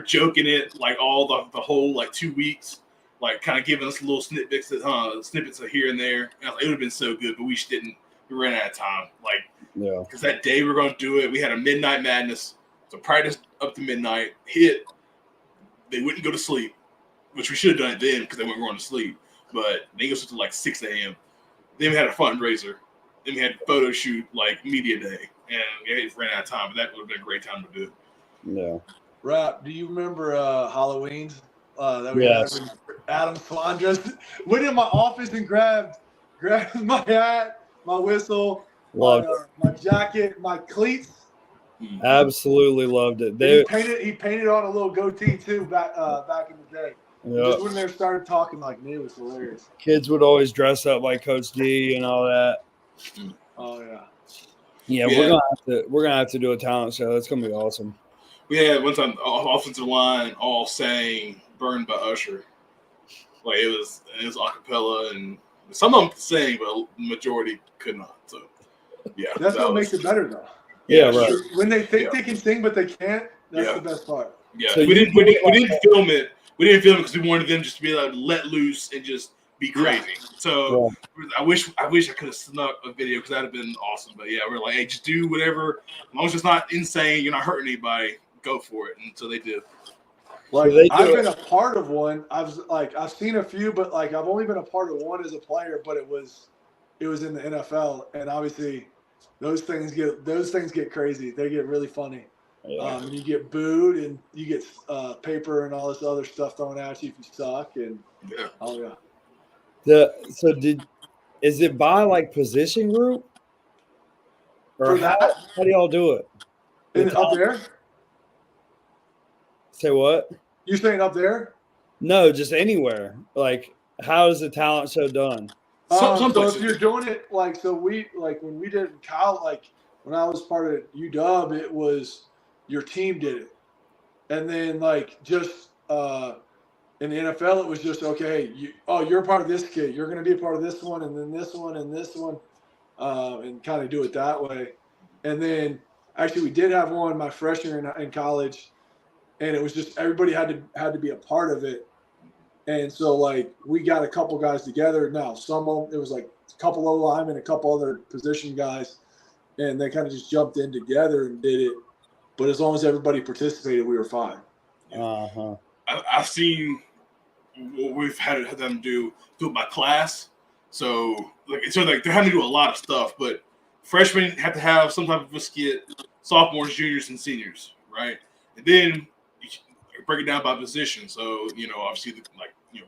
joking it like all the whole like 2 weeks, like kind of giving us little snippets of here and there. And it would have been so good, but we just didn't. We ran out of time. Like, yeah, because that day we were going to do it. We had a midnight madness, so practice up to midnight. Hit. They wouldn't go to sleep, which we should have done it then because they weren't going to sleep. But they go to like 6 a.m. Then we had a fundraiser. Then we had a photo shoot, like media day, and it ran out of time. But that would have been a great time to do. Yeah. Rap, do you remember Halloween's? That we Yes. had Adam Flanders went in my office and grabbed my hat, my whistle, Loved my jacket, my cleats. it. Absolutely loved it. He painted on a little goatee too back in the day. Just when they started talking like me, it was hilarious. Kids would always dress up like Coach D and all that. Oh yeah. Yeah, Yeah. we're gonna have to do a talent show. It's gonna be awesome. We had one time offensive line all sang "Burned" by Usher. Like it was acapella, and some of them could sing, but the majority could not. So yeah, That's that what was, makes it better, though. Yeah, right. When they think Yeah. they can sing but they can't, that's Yeah. the best part. Yeah, So we you didn't film it. We didn't film it because we wanted them just to be able to let loose and just be crazy. So I wish I could have snuck a video because that'd have been awesome. But yeah, we're like, hey, just do whatever. As long as it's not insane, you're not hurting anybody. Go for it. And so they did. Like they do I've it- been a part of one. I've seen a few, but like I've only been a part of one as a player. But it was in the NFL, and obviously those things get crazy. They get really funny. Yeah. You get booed, and you get paper and all this other stuff thrown at you if you suck. And Yeah. oh yeah. Is it by like position group? Or For that, how do y'all do it? up there, Say what? you saying up there? No, just anywhere. Like, how is the talent show done? Some So places if you're doing it when we did it in college, like when I was part of UW, it was your team did it, and then like just in the NFL, it was just okay. You're a part of this kid. You're going to be a part of this one, and then this one, and this one, and kind of do it that way. And then actually, we did have one my freshman year in college, and it was just everybody had to be a part of it. And so, like, we got a couple guys together. Now, it was like a couple of linemen, a couple other position guys, and they kind of just jumped in together and did it. But as long as everybody participated, we were fine. Uh-huh. I've seen what we've had them do it by class. So like they're having to do a lot of stuff, but freshmen have to have some type of a skit, sophomores, juniors, and seniors, right? And then you break it down by position. So obviously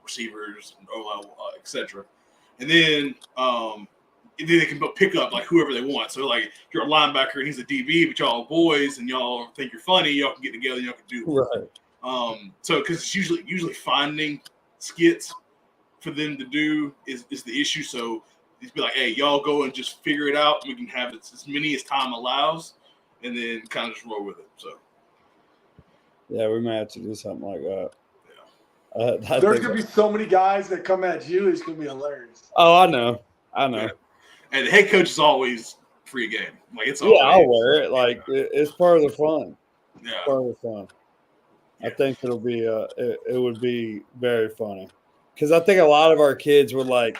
receivers, O-line, etc. And then they can pick up like whoever they want. So like you're a linebacker and he's a DB, but y'all are boys and y'all think you're funny, y'all can get together and y'all can do it. Right. So because it's usually finding skits for them to do is the issue. So just be like, hey, y'all go and just figure it out. We can have it as many as time allows, and then kind of just roll with it. So yeah, we might have to do something like that. Yeah. There's gonna be so many guys that come at you. It's gonna be hilarious. Oh, I know. Yeah. And the head coach is always free game. Like it's Yeah, I'll always, wear it. Like it's part of the fun. yeah. Part of the fun. I think it'll be it would be very funny because I think a lot of our kids would like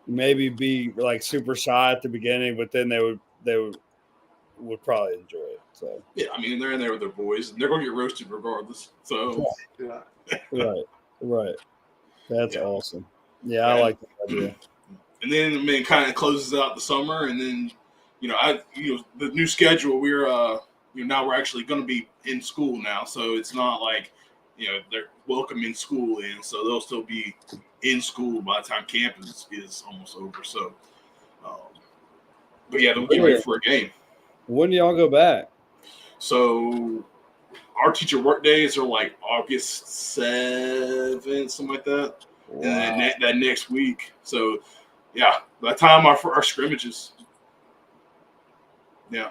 maybe be like super shy at the beginning, but then they would probably enjoy it. So Yeah, I mean they're in there with their boys and they're going to get roasted regardless. So Yeah. right. That's Yeah. awesome. Yeah, I like that idea. and then kind of closes out the summer, and then the new schedule we're now we're actually going to be in school now, so it's not like they're welcoming school in, so they'll still be in school by the time campus is almost over. So, but yeah, they'll get ready for a game. When do y'all go back? So our teacher work days are like August 7th, something like that. Wow. And then that next week. So yeah, by the time our scrimmages. Yeah.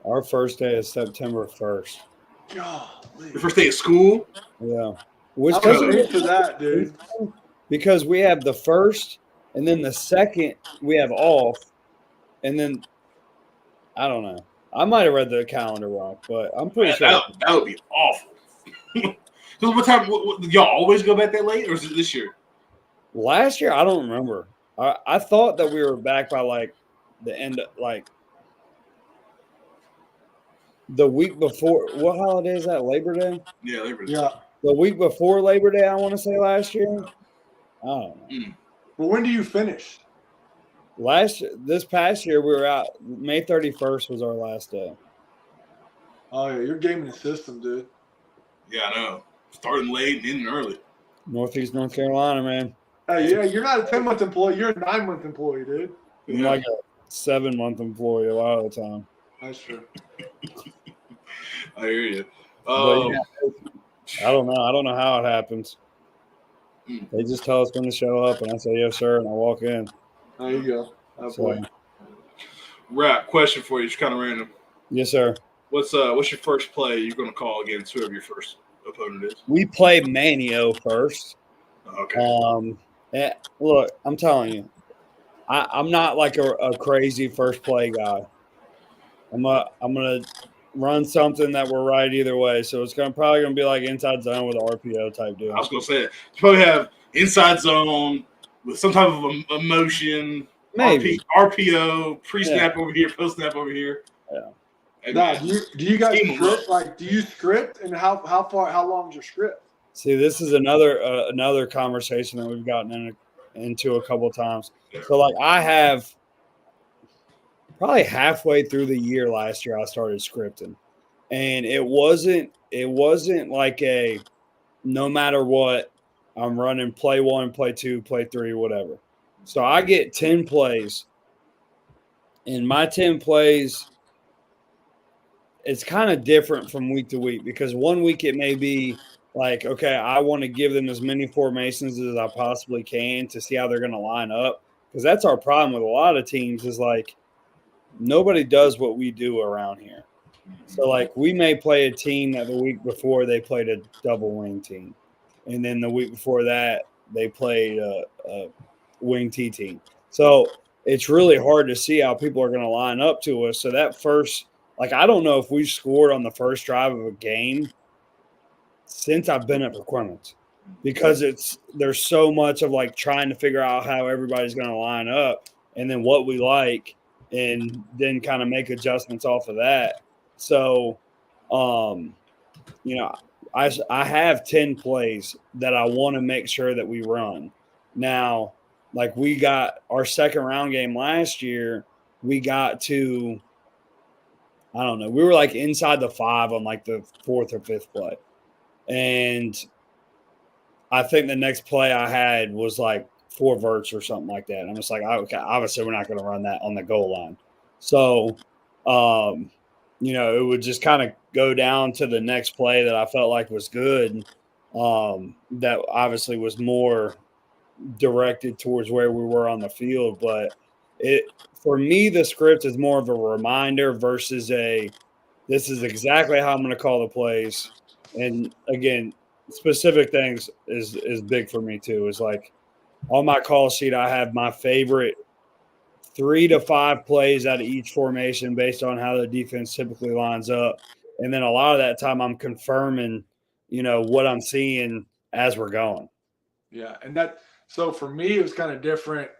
Our first day is September 1st. Golly. The first day of school. Yeah. Which I'm doesn't- waiting for that, dude. because we have the first and then the second we have off, and then I don't know. I might have read the calendar wrong, but I'm pretty sure. That would be awful. Because what time? Did y'all always go back that late, or is it this year? Last year, I don't remember. I thought that we were back by like the end of like the week before. What holiday is that? Labor Day? Yeah, Labor Day. Yeah. The week before Labor Day, I want to say last year. I don't know. Well, when do you finish? This past year, we were out. May 31st was our last day. Oh yeah, you're gaming the system, dude. Yeah, I know. Starting late and ending early. Northeast North Carolina, man. Hey, yeah, you're not a 10-month employee. You're a 9-month employee, dude. I'm like a 7-month employee a lot of the time. That's true. I hear you. But yeah, I don't know. I don't know how it happens. They just tell us when to show up, and I say yes, sir, and I walk in. There you go. Oh, So, boy. Rap question for you. It's kind of random. Yes, sir. What's your first play you're going to call against whoever your first opponent is? We play Manio first. Okay. Look, I'm telling you, I'm not like a crazy first play guy. I'm gonna run something that we're right either way. So it's probably gonna be like inside zone with an RPO type deal. I was going to say it. You probably have inside zone with some type of emotion. Maybe. RPO, pre-snap over here, post-snap over here. Yeah. Hey, Now, man, do you guys scheme 'em script? up. Like, do you script, and how long is your script? See, this is another conversation that we've gotten into a couple of times. So, like, I have probably halfway through the year last year, I started scripting, and it wasn't like a no matter what, I'm running play 1, play 2, play 3, whatever. So I get 10 plays, and my 10 plays, it's kind of different from week to week because one week it may be like, okay, I want to give them as many formations as I possibly can to see how they're going to line up. Because that's our problem with a lot of teams is like nobody does what we do around here. So like we may play a team that the week before they played a double wing team. And then the week before that they played a wing T team. So it's really hard to see how people are going to line up to us. So that first, like, I don't know if we scored on the first drive of a game since I've been at McCormick's because there's so much of like trying to figure out how everybody's going to line up and then what we like and then kind of make adjustments off of that. So, you know, I have 10 plays that I want to make sure that we run. Now, like we got our second round game last year, we got to, I don't know, we were like inside the 5 on like the 4th or 5th play. And I think the next play I had was like 4 verts or something like that. I'm just like, okay, obviously we're not going to run that on the goal line. So, you know, it would just kind of go down to the next play that I felt like was good. That obviously was more directed towards where we were on the field. But for me, the script is more of a reminder versus this is exactly how I'm going to call the plays. And again, specific things is big for me too. Is like on my call sheet, I have my favorite 3 to 5 plays out of each formation based on how the defense typically lines up. And then a lot of that time I'm confirming, you know, what I'm seeing as we're going. Yeah. And so for me, it was kind of different.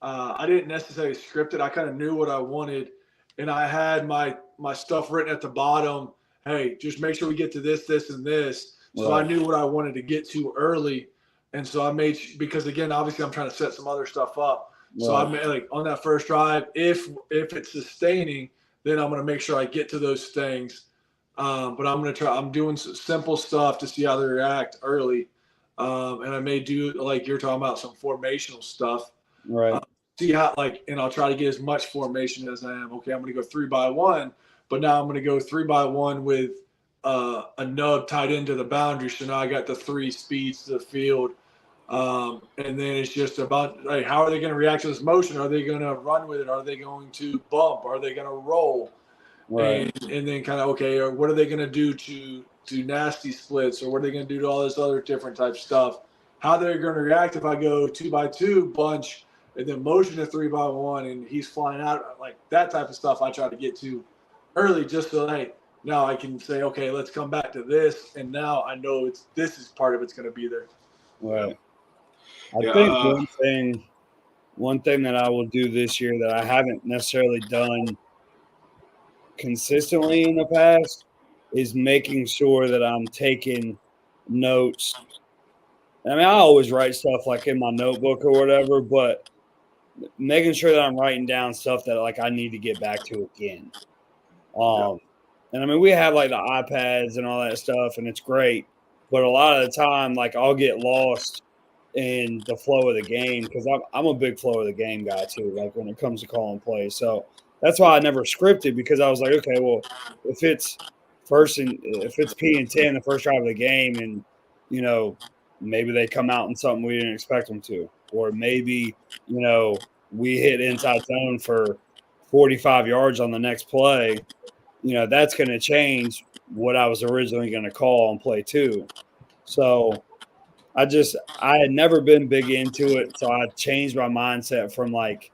I didn't necessarily script it. I kind of knew what I wanted. And I had my stuff written at the bottom. Hey, just make sure we get to this, this, and this. So Right. I knew what I wanted to get to early. And so I made, because again, obviously I'm trying to set some other stuff up. So I made like on that first drive, if it's sustaining, then I'm going to make sure I get to those things. But I'm doing some simple stuff to see how they react early. And I may do, like you're talking about, some formational stuff. Right. See how, like, and I'll try to get as much formation as I am. Okay, I'm going to go 3-by-1, but now I'm going to go 3-by-1 with a nub tied into the boundary. So now I got the 3 speeds to the field. And then it's just about, like, how are they going to react to this motion? Are they going to run with it? Are they going to bump? Are they going to roll? Right. And then kind of, okay, or what are they going to do to nasty splits, or what are they going to do to all this other different type stuff? How they're going to react if I go 2-by-2 bunch and then motion to 3-by-1 and he's flying out, like that type of stuff. I try to get to early just so, hey, now I can say, okay, let's come back to this, and now I know this is part of it's going to be there. Right. I think one thing that I will do this year that I haven't necessarily done consistently in the past is making sure that I'm taking notes. I mean, I always write stuff like in my notebook or whatever, but making sure that I'm writing down stuff that like I need to get back to again. And I mean, we have like the iPads and all that stuff, and it's great. But a lot of the time, like I'll get lost in the flow of the game because I'm a big flow of the game guy too. Like when it comes to calling plays, so that's why I never scripted because I was like, okay, well, if it's P and 10 the first drive of the game, and you know maybe they come out in something we didn't expect them to, or maybe you know we hit inside zone for 45 yards on the next play, that's going to change what I was originally going to call on play 2. So I had never been big into it. So I changed my mindset from like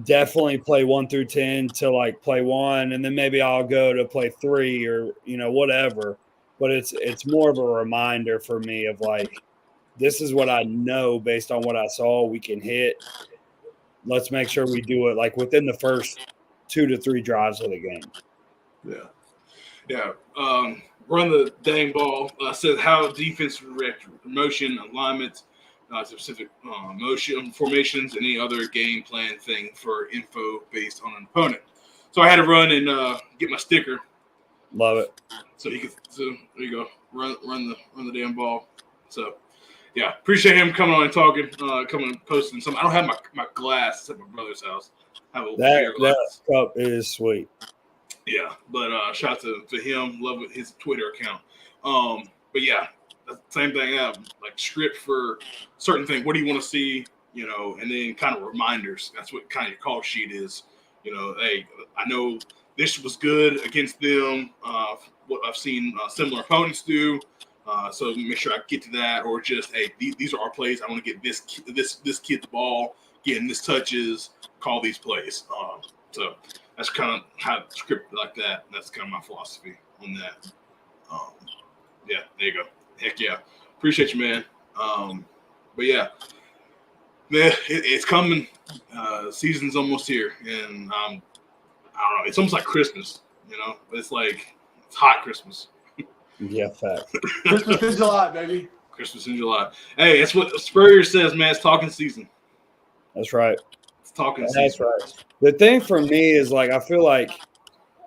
definitely play 1 through 10 to like play 1. And then maybe I'll go to play 3 or, whatever. But it's more of a reminder for me of like, this is what I know based on what I saw we can hit. Let's make sure we do it like within the first 2 to 3 drives of the game. Yeah. Run the dang ball. Says how defense react motion alignments, specific motion formations, any other game plan thing for info based on an opponent. So I had to run and get my sticker. Love it. So he could. So there you go. Run the damn ball. So. Yeah, appreciate him coming on and talking, coming and posting some. I don't have my glass. It's at my brother's house. I have a that cup is sweet. Yeah, but shout out to him. Love his Twitter account. But yeah, same thing. Like script for certain things. What do you want to see? And then kind of reminders. That's what kind of your call sheet is. Hey, I know this was good against them. What I've seen similar opponents do. So make sure I get to that, or just hey, these are our plays. I want to get this kid the ball, getting this touches, call these plays. So that's kind of how it's scripted like that. That's kind of my philosophy on that. Yeah, there you go. Heck yeah, appreciate you, man. But yeah, man, it's coming. Season's almost here, and I don't know. It's almost like Christmas, It's like it's hot Christmas. Yeah, fact. Christmas in July, baby. Christmas in July. Hey, that's what Spurrier says, man. It's talking season. That's right. It's talking season. That's right. The thing for me is like I feel like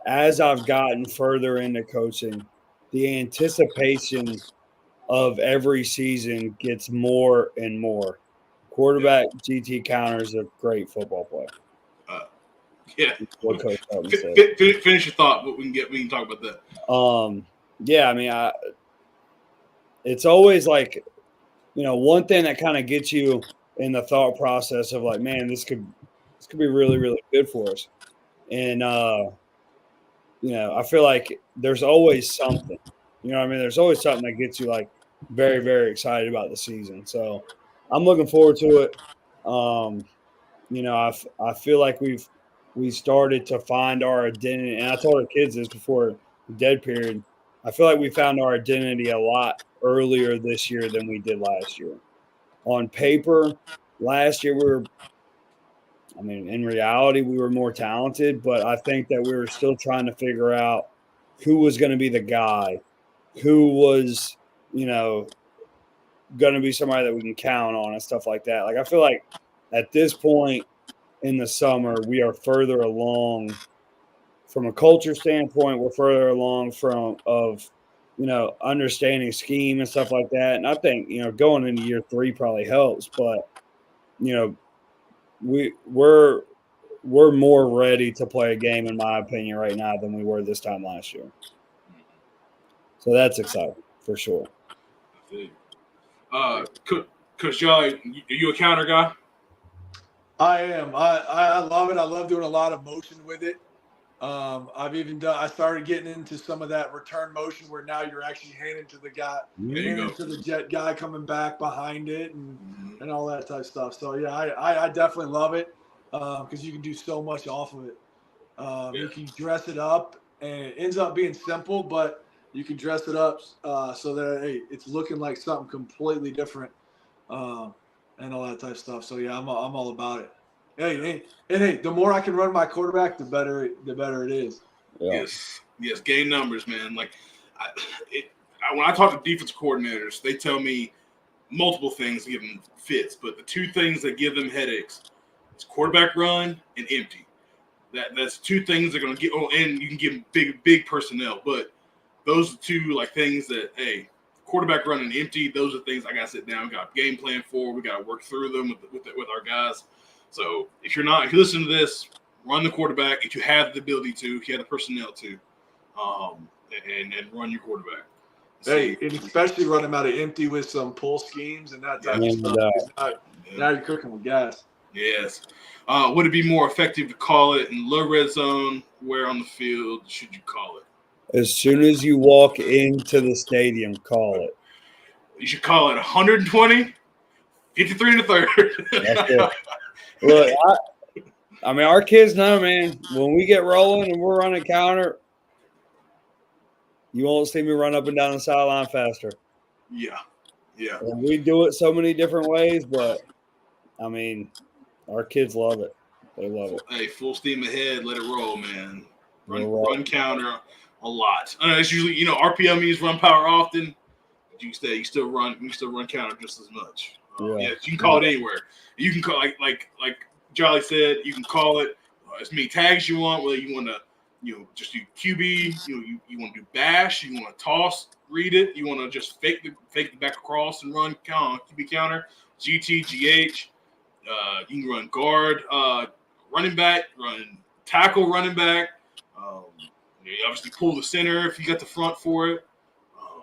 as I've gotten further into coaching, the anticipation of every season gets more and more. Quarterback GT counters a great football player. Yeah. What Coach Helton said. Finish your thought, but we can talk about that. Yeah, I mean, it's always like, one thing that kind of gets you in the thought process of like, man, this could be really, really good for us. And, I feel like there's always something, there's always something that gets you like very, very excited about the season. So I'm looking forward to it. I feel like we started to find our identity. And I told our kids this before the dead period. I feel like we found our identity a lot earlier this year than we did last year. On paper, last year in reality, we were more talented, but I think that we were still trying to figure out who was going to be the guy, who was, going to be somebody that we can count on and stuff like that. Like, I feel like at this point in the summer, we are further along from a culture standpoint. We're further along understanding scheme and stuff like that. And I think, going into year 3 probably helps, but, we're more ready to play a game, in my opinion, right now than we were this time last year. So that's exciting for sure. Coach Jolly, are you a counter guy? I am. I love it. I love doing a lot of motion with it. I started getting into some of that return motion where now you're actually handing to the guy, handing to the jet guy coming back behind it and all that type of stuff. So yeah, I definitely love it because you can do so much off of it. You can dress it up and it ends up being simple, but you can dress it up so that it's looking like something completely different and all that type of stuff. So yeah, I'm all about it. Hey, the more I can run my quarterback, the better it is. Yeah. Yes, game numbers, man. Like, when I talk to defense coordinators, they tell me multiple things give them fits, but the 2 things that give them headaches is quarterback run and empty. That's 2 things they're going to get. Oh, and you can give them big personnel, but those are 2 like things that quarterback run and empty. Those are things I got to sit down, got a game plan for. We got to work through them with our guys. So if you listen to this, run the quarterback if you have the ability to, if you have the personnel to, and run your quarterback. Hey, and especially run them out of empty with some pull schemes and that type of stuff. Now you're cooking with gas. Yes. Would it be more effective to call it in low red zone? Where on the field should you call it? As soon as you walk into the stadium, call it. You should call it 120, 53 in the third. That's it. Look, I mean, our kids know, man. When we get rolling and we're running counter, you won't see me run up and down the sideline faster. Yeah. Yeah. And we do it so many different ways, but I mean, our kids love it. They love it. Hey, full steam ahead. Let it roll, man. Roll. Run counter a lot. It's usually, RPM means run power often. But you still run counter just as much. Yeah, you can call it anywhere. You can call like Jolly said. You can call it as many tags you want. Whether you want to, just do QB. You want to do bash. You want to toss, read it. You want to just fake the back across and run QB counter. GT, GH. You can run guard, running back, run tackle, running back. You obviously pull the center if you got the front for it.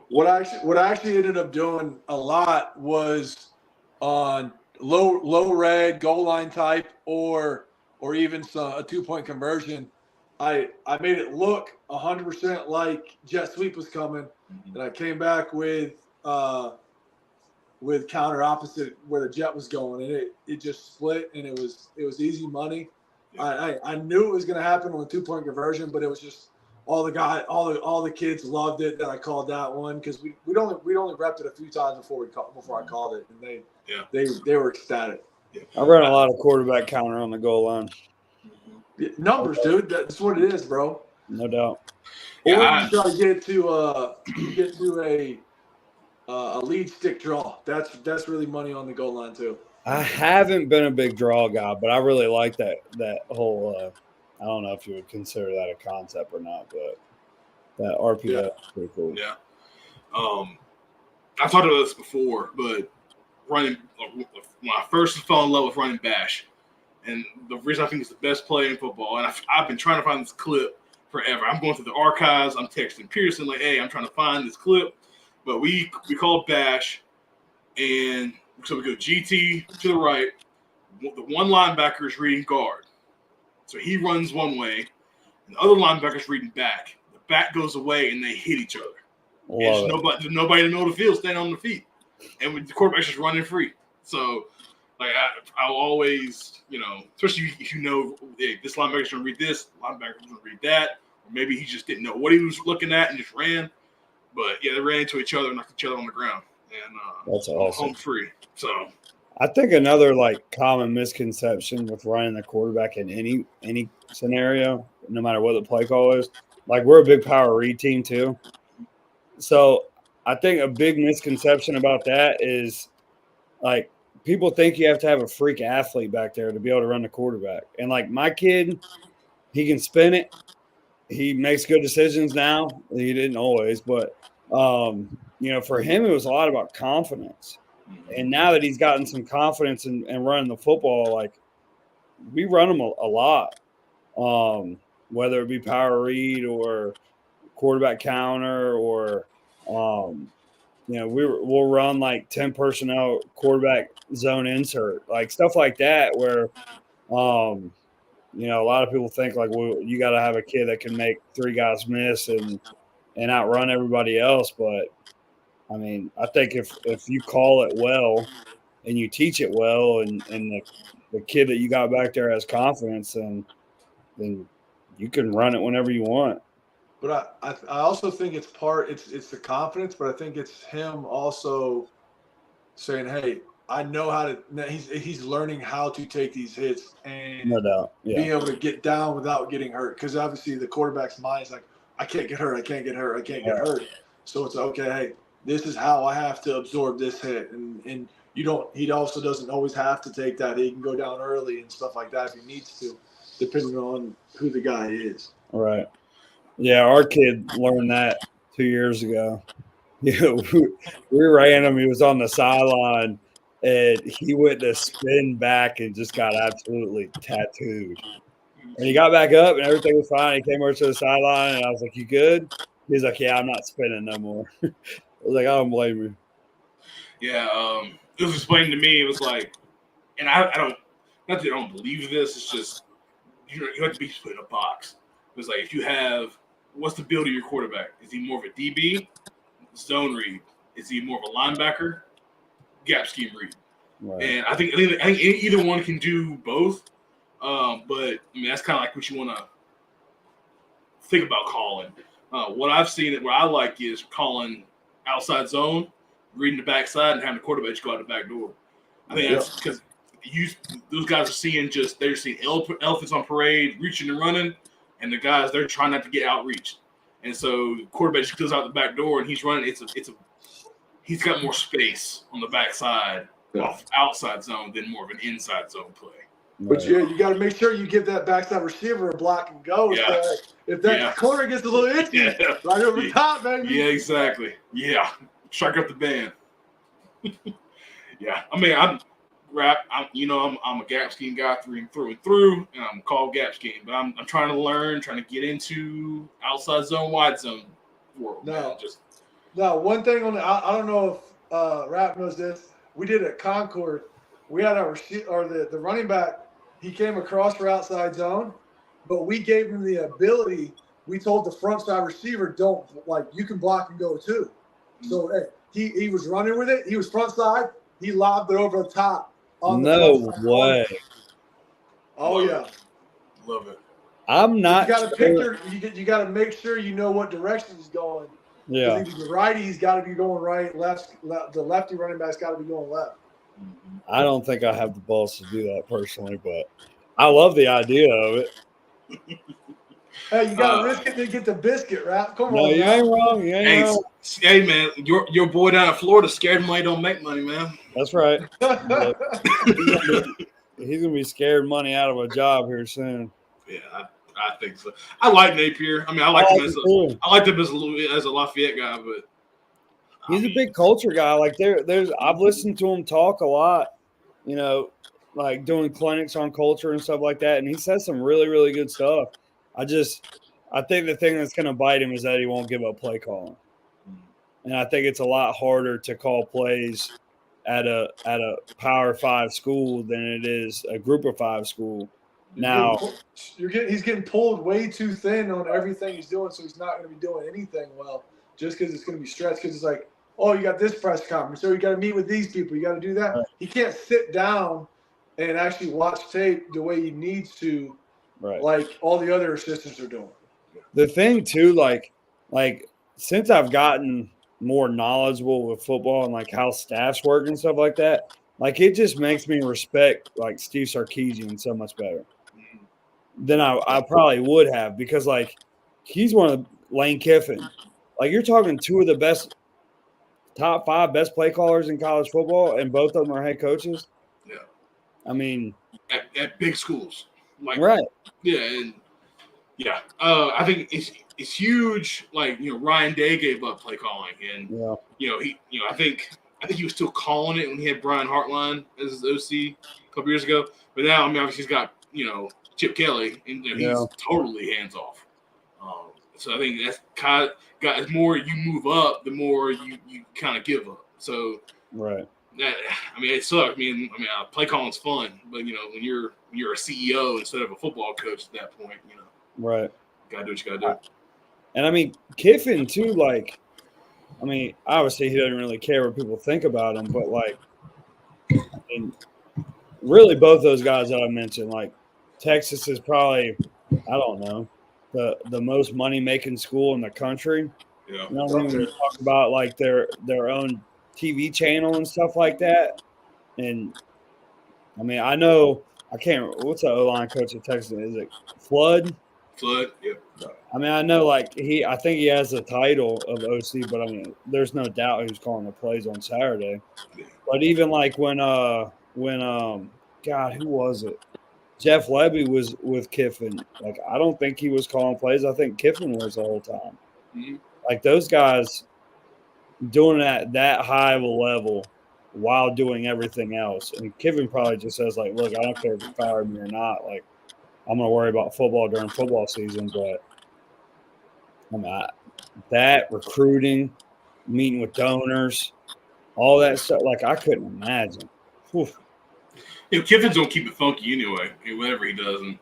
What I actually ended up doing a lot was on low red goal line type or even a 2-point conversion. I made it look 100% like jet sweep was coming, and I came back with counter opposite where the jet was going, and it just split, and it was easy money. Yeah. I knew it was going to happen on a 2-point conversion, but it was just all the kids loved it that I called that one because we'd only repped it a few times before I called it, and they were ecstatic. Yeah. I run a lot of quarterback counter on the goal line. Numbers, dude. That's what it is, bro. No doubt. Or you try to get to a lead stick draw. That's really money on the goal line too. I haven't been a big draw guy, but I really like that whole. I don't know if you would consider that a concept or not, but that RPO is pretty cool. Yeah. I've talked about this before, but running when I first fell in love with running bash, and the reason I think it's the best play in football, and I've been trying to find this clip forever. I'm going through the archives. I'm texting Pearson like, "Hey, I'm trying to find this clip," but we call it bash, and so we go GT to the right. The one linebacker is reading guard, so he runs one way, and the other linebacker's reading back. The back goes away, and they hit each other. There's nobody in the middle of the field standing on the feet, and the quarterback's just running free. So, like I'll always, especially if hey, this linebacker's going to read this, linebacker's going to read that, or maybe he just didn't know what he was looking at and just ran. But yeah, they ran into each other, knocked each other on the ground, and that's awesome. Home free. So I think another common misconception with running the quarterback in any scenario, no matter what the play call is, we're a big power read team too. So I think a big misconception about that is people think you have to have a freak athlete back there to be able to run the quarterback. And my kid, he can spin it. He makes good decisions now. He didn't always, but for him, it was a lot about confidence. And now that he's gotten some confidence in running the football, we run him a lot, whether it be power read or quarterback counter or, we'll run 10 personnel quarterback zone insert, stuff like that where, a lot of people think you got to have a kid that can make 3 guys miss and outrun everybody else. But I mean, I think if you call it well and you teach it well and the kid that you got back there has confidence, then you can run it whenever you want. But I also think it's the confidence, but I think it's him also saying, hey, I know how to – he's learning how to take these hits and no doubt. Yeah. Being able to get down without getting hurt. Because obviously the quarterback's mind is I can't get hurt, I can't get hurt, I can't get hurt. So it's okay, hey, this is how I have to absorb this hit. And he also doesn't always have to take that. He can go down early and stuff like that if he needs to, depending on who the guy is. Right. Yeah, our kid learned that 2 years ago. We ran him. He was on the sideline, and he went to spin back and just got absolutely tattooed. And he got back up, and everything was fine. He came over to the sideline, and I was like, "You good?" He's like, "Yeah, I'm not spinning no more." I was like, "I don't blame you." Yeah, it was explained to me. It was and I don't. not that I don't believe this. It's just you have to be put in a box. It's like if you have what's the build of your quarterback? Is he more of a DB, zone read? Is he more of a linebacker, gap scheme read? Right. And I think either one can do both. But I mean that's kind of like what you want to think about calling. What I've seen what I like is calling outside zone, reading the backside, and having the quarterback just go out the back door. I think that's because those guys are seeing they're seeing elephants on parade, reaching and running, and the guys they're trying not to get outreached. And so quarterback just goes out the back door and he's running. He's got more space on the backside off outside zone than more of an inside zone play. But you got to make sure you give that backside receiver a block and go. Yeah. If that corner gets a little itchy, right over the top, baby. Yeah, exactly. Yeah, strike up the band. Yeah, I mean, I'm a gap scheme guy through and through, and I'm called gap scheme. But I'm trying to learn, trying to get into outside zone, wide zone world. No, one thing I don't know if Rap knows this. We did at Concord. We had the running back. He came across for outside zone, but we gave him the ability. We told the front side receiver, you can block and go too. So hey, he was running with it. He was front side. He lobbed it over the top. No way. Oh yeah. Love it. I'm not. You got to picture. You got to make sure you know what direction he's going. Yeah. If he's the righty, he's got to be going right. The lefty running back's got to be going left. I don't think I have the balls to do that personally, but I love the idea of it. Hey, you got to risk it to get the biscuit, Rap. Come No, on. you ain't wrong. You ain't wrong. Hey, man, your boy down in Florida scared money don't make money, man. That's right. He's gonna be scared money out of a job here soon. Yeah, I think so. I like Napier. I mean, I like him as a Lafayette guy, but he's a big culture guy. Like there's I've listened to him talk a lot, like doing clinics on culture and stuff like that, and he says some really, really good stuff. I think the thing that's gonna bite him is that he won't give up play calling. And I think it's a lot harder to call plays at a Power 5 school than it is a Group of 5 school. Now he's getting pulled way too thin on everything he's doing, so he's not going to be doing anything well just because it's going to be stretched. Because it's like, oh, you got this press conference, so you got to meet with these people, you got to do that. Right. He can't sit down and actually watch tape the way he needs to, right? Like all the other assistants are doing. The thing too, like since I've gotten more knowledgeable with football and like how staffs work and stuff like that, like it just makes me respect like Steve Sarkisian so much better than I probably would have, because like he's one of Lane Kiffin. Like you're talking two of the best top 5 best play callers in college football, and both of them are head coaches. Yeah. I mean at big schools. Like right. Yeah, and yeah. I think it's huge. Like, Ryan Day gave up play calling, and I think he was still calling it when he had Brian Hartline as his OC a couple years ago. But now, I mean, obviously he's got Chip Kelly, and he's totally hands off. So I think that's kind of got, the more you move up, the more you kind of give up. So right. It sucks. I mean, play calling's fun, but when you're a CEO instead of a football coach at that point, right. Gotta do what you gotta do. And I mean, Kiffin too, like, I mean, obviously he doesn't really care what people think about him, but like, I mean, really both those guys that I mentioned, like Texas is probably, I don't know, the most money making school in the country. Yeah. When you talk about like their own TV channel and stuff like that. And I mean, I know what's the O-line coach at Texas? Is it Flood? Flood, yep. I mean, I know I think he has the title of OC, but I mean, there's no doubt he was calling the plays on Saturday. Yeah. But even like when God, who was it? Jeff Lebby was with Kiffin. Like, I don't think he was calling plays. I think Kiffin was the whole time. Mm-hmm. Like those guys doing it at that high of a level while doing everything else. And Kiffin probably just says, like, look, I don't care if you fire me or not. Like, I'm going to worry about football during football season. But I mean, that recruiting, meeting with donors, all that stuff, like, I couldn't imagine. Whew. Kiffin's gonna keep it funky anyway, whatever he does. And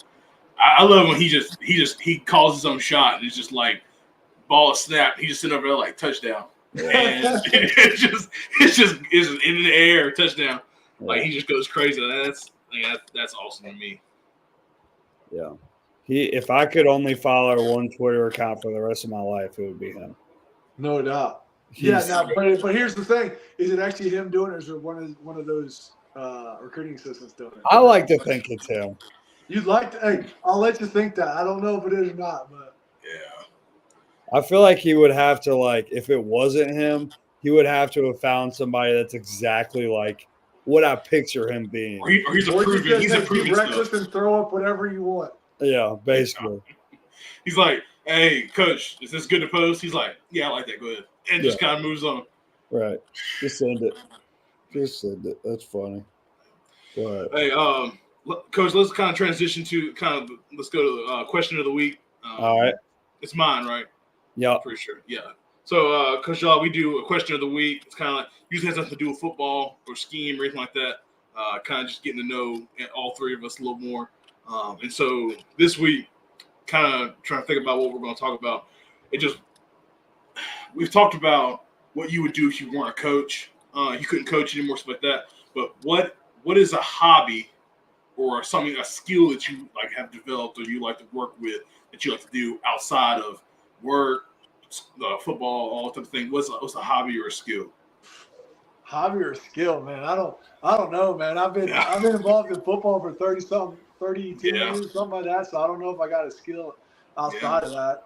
I love when he calls his own shot and it's just like ball snap. He just sitting over there like touchdown, and it's in the air touchdown. Like he just goes crazy. That's awesome to me. Yeah. If I could only follow one Twitter account for the rest of my life, it would be him. No doubt. But here's the thing: is it actually him doing it, or is it one of those recruiting assistants doing it? I like to think it's him. You'd like to? Hey, I'll let you think that. I don't know if it is or not, but yeah, I feel like he would have to if it wasn't him, he would have to have found somebody that's exactly like what I picture him being. Or he's approving. He's approving reckless and throw up whatever you want. Yeah, basically. He's like, "Hey, coach, is this good to post?" He's like, "Yeah, I like that. Go ahead," and just kind of moves on. Right. Just send it. That's funny. Go ahead. Hey, coach, let's kind of transition to let's go to the question of the week. All right. It's mine, right? Yeah. Pretty sure. Yeah. So, Coach Y'all, we do a question of the week. It's kind of like usually has nothing to do with football or scheme or anything like that. Kind of just getting to know all three of us a little more. And so this week, kind of trying to think about what we're going to talk about. We've talked about what you would do if you weren't a coach. You couldn't coach anymore, stuff like that. But what is a hobby or a skill that you have developed or you like to work with that you like to do outside of work, football, all that type of thing? What's a hobby or a skill? Hobby or skill, man? I don't know, man. I've been involved in football for 32 years, something like that. So I don't know if I got a skill outside of that.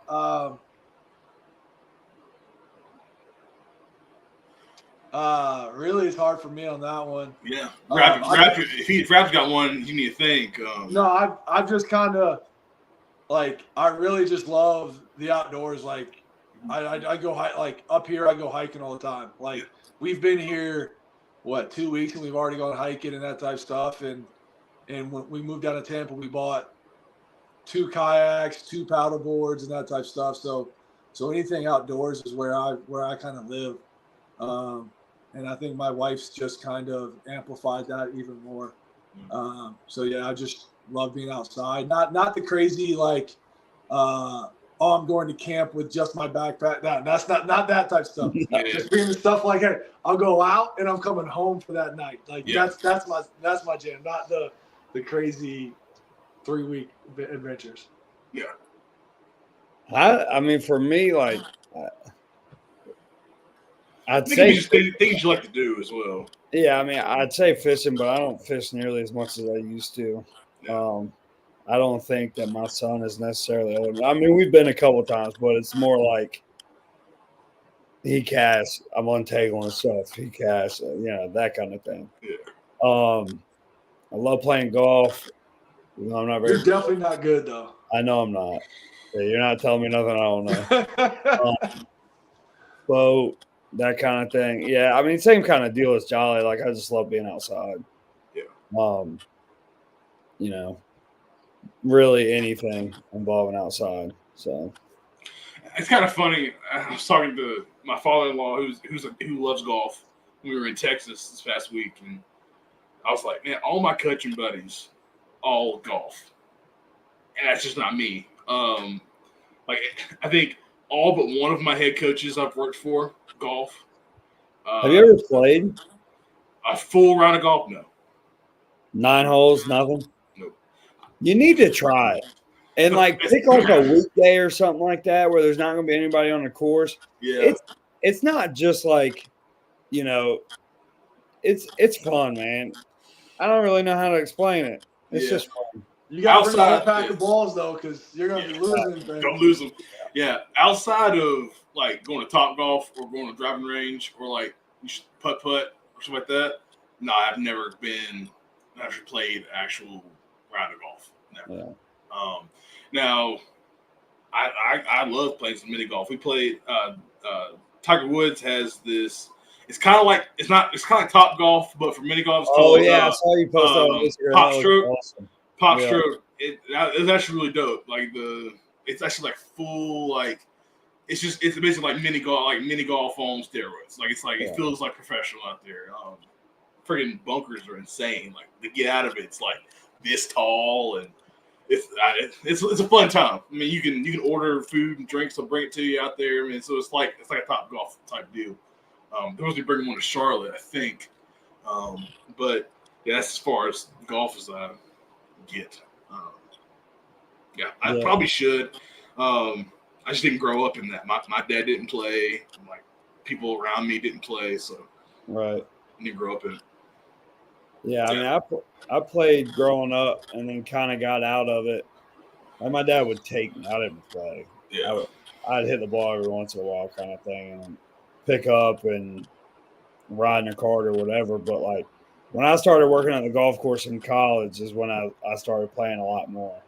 Really, it's hard for me on that one. Yeah, if Rap's got one, you need to think. No, I've just kind of I really just love the outdoors. I go up here. I go hiking all the time. We've been here, 2 weeks, and we've already gone hiking and that type of stuff. And when we moved down to Tampa, we bought 2 kayaks, 2 paddle boards, and that type of stuff. So anything outdoors is where I kind of live. And I think my wife's just kind of amplified that even more. So yeah, I just love being outside. Not the crazy I'm going to camp with just my backpack. That's not that type of stuff. Just being the stuff like, hey, I'll go out and I'm coming home for that night. That's my jam. Not the crazy 3-week adventures. Yeah. I mean, for me, I'd say things you like to do as well. Yeah, I mean, I'd say fishing, but I don't fish nearly as much as I used to. Yeah. I don't think that my son is necessarily old. I mean, we've been a couple of times, but it's more like he casts. I'm untangling stuff. He casts, that kind of thing. Yeah. I love playing golf. I'm not very. You're definitely not good though. I know I'm not. Yeah, you're not telling me nothing I don't know. Boat, that kind of thing. Yeah, I mean, same kind of deal as Jolly. I just love being outside. Yeah. Really anything involving outside. So it's kind of funny. I was talking to my father-in-law who loves golf. We were in Texas this past week, and I was like, man, all my coaching buddies all golf, and that's just not me. I think all but one of my head coaches I've worked for golf. Have you ever played a full round of golf? No. 9 holes, nothing. Nope. You need to try it. And pick a weekday or something like that where there's not going to be anybody on the course. Yeah. It's not just it's fun, man. I don't really know how to explain it. It's just fun. You got to bring a pack of balls though, because you're going to be losing. Don't lose them. Yeah. Outside of going to Top Golf or going to driving range or you should putt or something like that. No, I've never played actual round of golf. Never. Yeah. Now, I love playing some mini golf. We played. Tiger Woods has this. It's kind of like Top Golf, but for mini golf. It's called, I saw you post on Instagram. Pop Stroke. Awesome. Pop Stroke. It's actually really dope. It's actually full It's basically mini golf on steroids. It feels like professional out there. friggin' bunkers are insane. Like to get out of it, it's like this tall, and it's a fun time. I mean, you can order food and drinks, they'll bring it to you out there. I mean, so it's like a Top Golf type deal. They're supposed to be bringing one to Charlotte, I think. But yeah, that's as far as golf as I get. Yeah, I probably should. I just didn't grow up in that. My dad didn't play. Like people around me didn't play, so Right. I didn't grow up in it. Yeah, I mean, I played growing up and then kind of got out of it. Like my dad would take me. I didn't play. Yeah. I'd hit the ball every once in a while, kind of thing, and pick up and ride in a cart or whatever. But like when I started working at the golf course in college is when I started playing a lot more.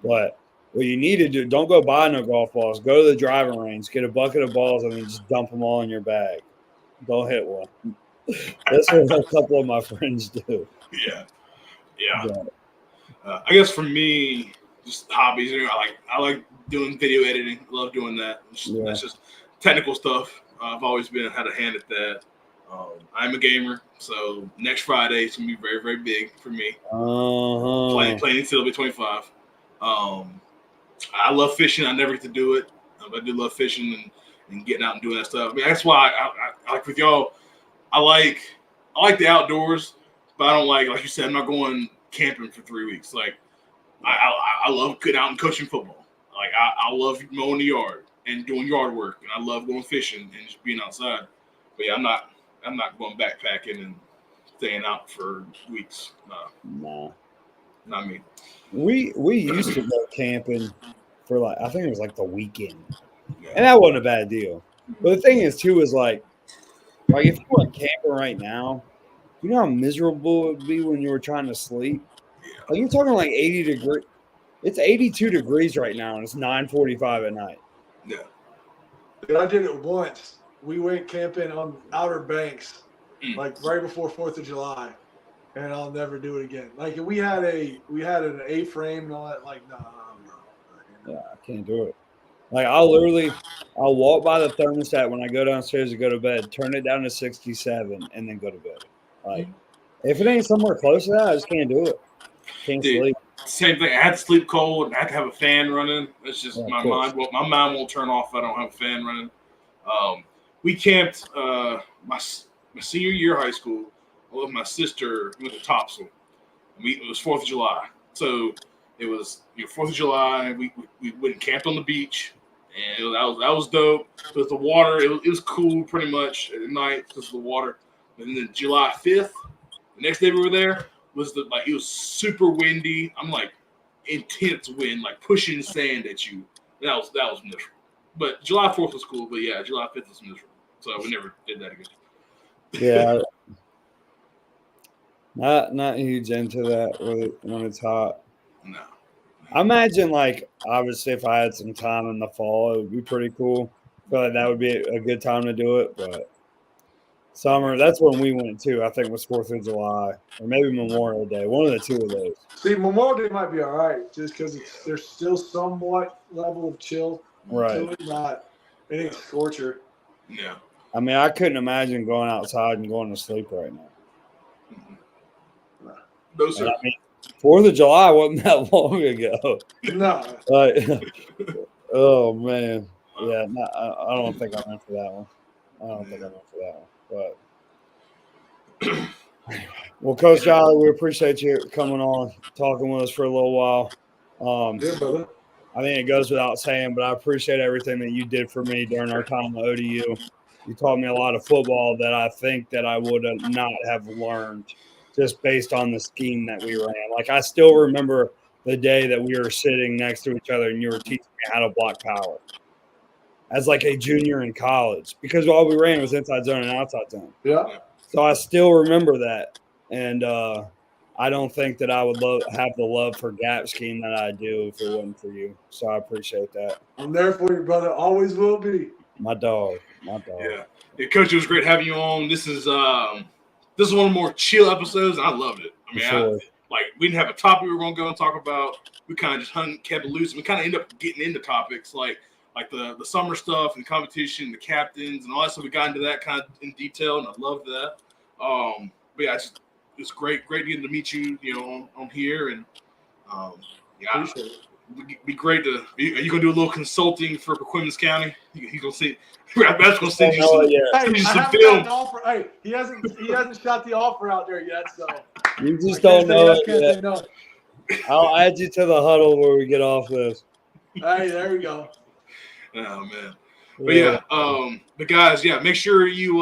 But what you need to do, don't go buy no golf balls. Go to the driving range, get a bucket of balls, and then just dump them all in your bag. Don't hit one. That's what a couple of my friends do. Yeah. I guess for me, just hobbies. I like doing video editing. I love doing that. That's just technical stuff. I've always had a hand at that. I'm a gamer, so next Friday is gonna be very, very big for me. Playing until I'll be 25. I love fishing. I never get to do it. I do love fishing and getting out and doing that stuff. I mean, that's why I like with y'all. I like the outdoors, but I don't like you said, I'm not going camping for 3 weeks. Like I love getting out and coaching football. Like I love mowing the yard and doing yard work, and I love going fishing and just being outside. But yeah, I'm not going backpacking and staying out for weeks. No, not me. We used to go camping for I think it was like the weekend, and that wasn't a bad deal. But the thing is too is like if you went camping right now, you know how miserable it would be when you were trying to sleep. Like you're talking like 80 degrees. It's 82 degrees right now, and it's 9:45 at night. Yeah. I did it once. We went camping on Outer Banks, like right before 4th of July, and I'll never do it again. Like we had an A-frame and all that. Like no. Yeah, I can't do it. Like I'll walk by the thermostat when I go downstairs to go to bed, turn it down to 67, and then go to bed. Like if it ain't somewhere close to that, I just can't do it. Can't sleep. Same thing. I had to sleep cold. And I had to have a fan running. It's just my mind. Well, my mind won't turn off if I don't have a fan running. We camped my senior year of high school with my sister. We went to Topsail. It was 4th of July, so it was 4th of July. We went and camped on the beach, and that was dope. With the water, it was cool pretty much at night because of the water. And then July 5th, the next day we were there, was it was super windy. I'm like intense wind, like pushing sand at you. That was miserable. But July 4th was cool. But yeah, July 5th was miserable. So we never did that again. Yeah, not huge into that when it's hot. No. I imagine obviously if I had some time in the fall, it would be pretty cool. I feel like that would be a good time to do it, but summer, that's when we went too. I think it was 4th of July or maybe Memorial Day. One of the two of those. See, Memorial Day might be all right just because there's still somewhat level of chill. Right. It ain't scorcher. Yeah. I mean, I couldn't imagine going outside and going to sleep right now. No, sir. I mean, 4th of July wasn't that long ago. No. Oh, man. Yeah, no, I don't think I'm in for that one. But well, Coach Jolly, we appreciate you coming on, talking with us for a little while. Yeah, brother. I think it goes without saying, but I appreciate everything that you did for me during our time at ODU. You taught me a lot of football that I think that I would not have learned just based on the scheme that we ran. Like I still remember the day that we were sitting next to each other and you were teaching me how to block power as like a junior in college because all we ran was inside zone and outside zone. Yeah. So I still remember that. And I don't think that I would have the love for gap scheme that I do if it wasn't for you. So I appreciate that. I'm there for you, brother. Always will be. My dog. Yeah, Coach, it was great having you on. This is one of the more chill episodes. I loved it. I mean, we didn't have a topic we were going to go and talk about. We kind of just kept it loose. We kind of ended up getting into topics like the summer stuff and competition, the captains and all that stuff. We got into that kind of in detail, and I loved that. But yeah, it's great getting to meet you, on here, and yeah, Appreciate it. it'd be great to. Are you gonna do a little consulting for Paquimins County? He's gonna see. That's gonna send you Oh, some. yeah. Hey, Send you I some haven't film. got an offer. Hey, he hasn't shot the offer out there yet, so You I just can't don't know I it can't yet. say no. I'll add you to the huddle where we get off this. Hey, there we go. Oh man. But yeah, but guys, yeah, make sure you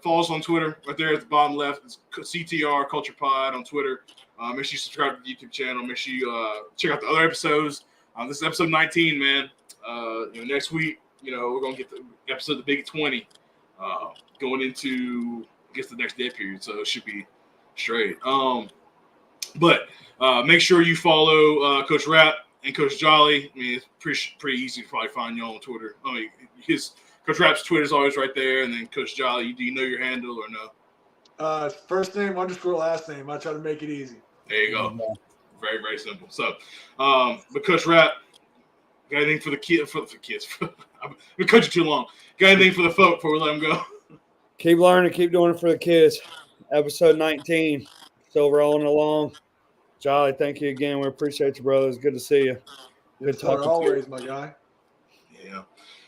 follow us on Twitter right there at the bottom left. It's CTR Culture Pod on Twitter. Make sure you subscribe to the YouTube channel. Make sure you check out the other episodes. This is episode 19, man. Next week, we're gonna get the episode of the Big 20 going into the next day period, so it should be straight. But make sure you follow Coach Rapp and Coach Jolly. I mean, it's pretty easy to probably find y'all on Twitter. I mean, Coach Rapp's Twitter is always right there, and then Coach Jolly, do you know your handle or no? First name underscore last name. I try to make it easy. There you go. Very, very simple. So, but Coach Rapp, got anything for the kids? I've been coaching too long. Got anything for the folk before we let them go? Keep learning, keep doing it for the kids. Episode 19. Still rolling along. Jolly, thank you again. We appreciate you, brother. It's good to see you. Good Yes, sir, talking to you. always, my guy.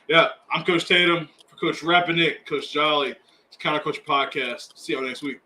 Yeah. I'm Coach Tatum. For Coach Rapp and Nick, Coach Jolly. It's Counter Culture Podcast. See y'all next week.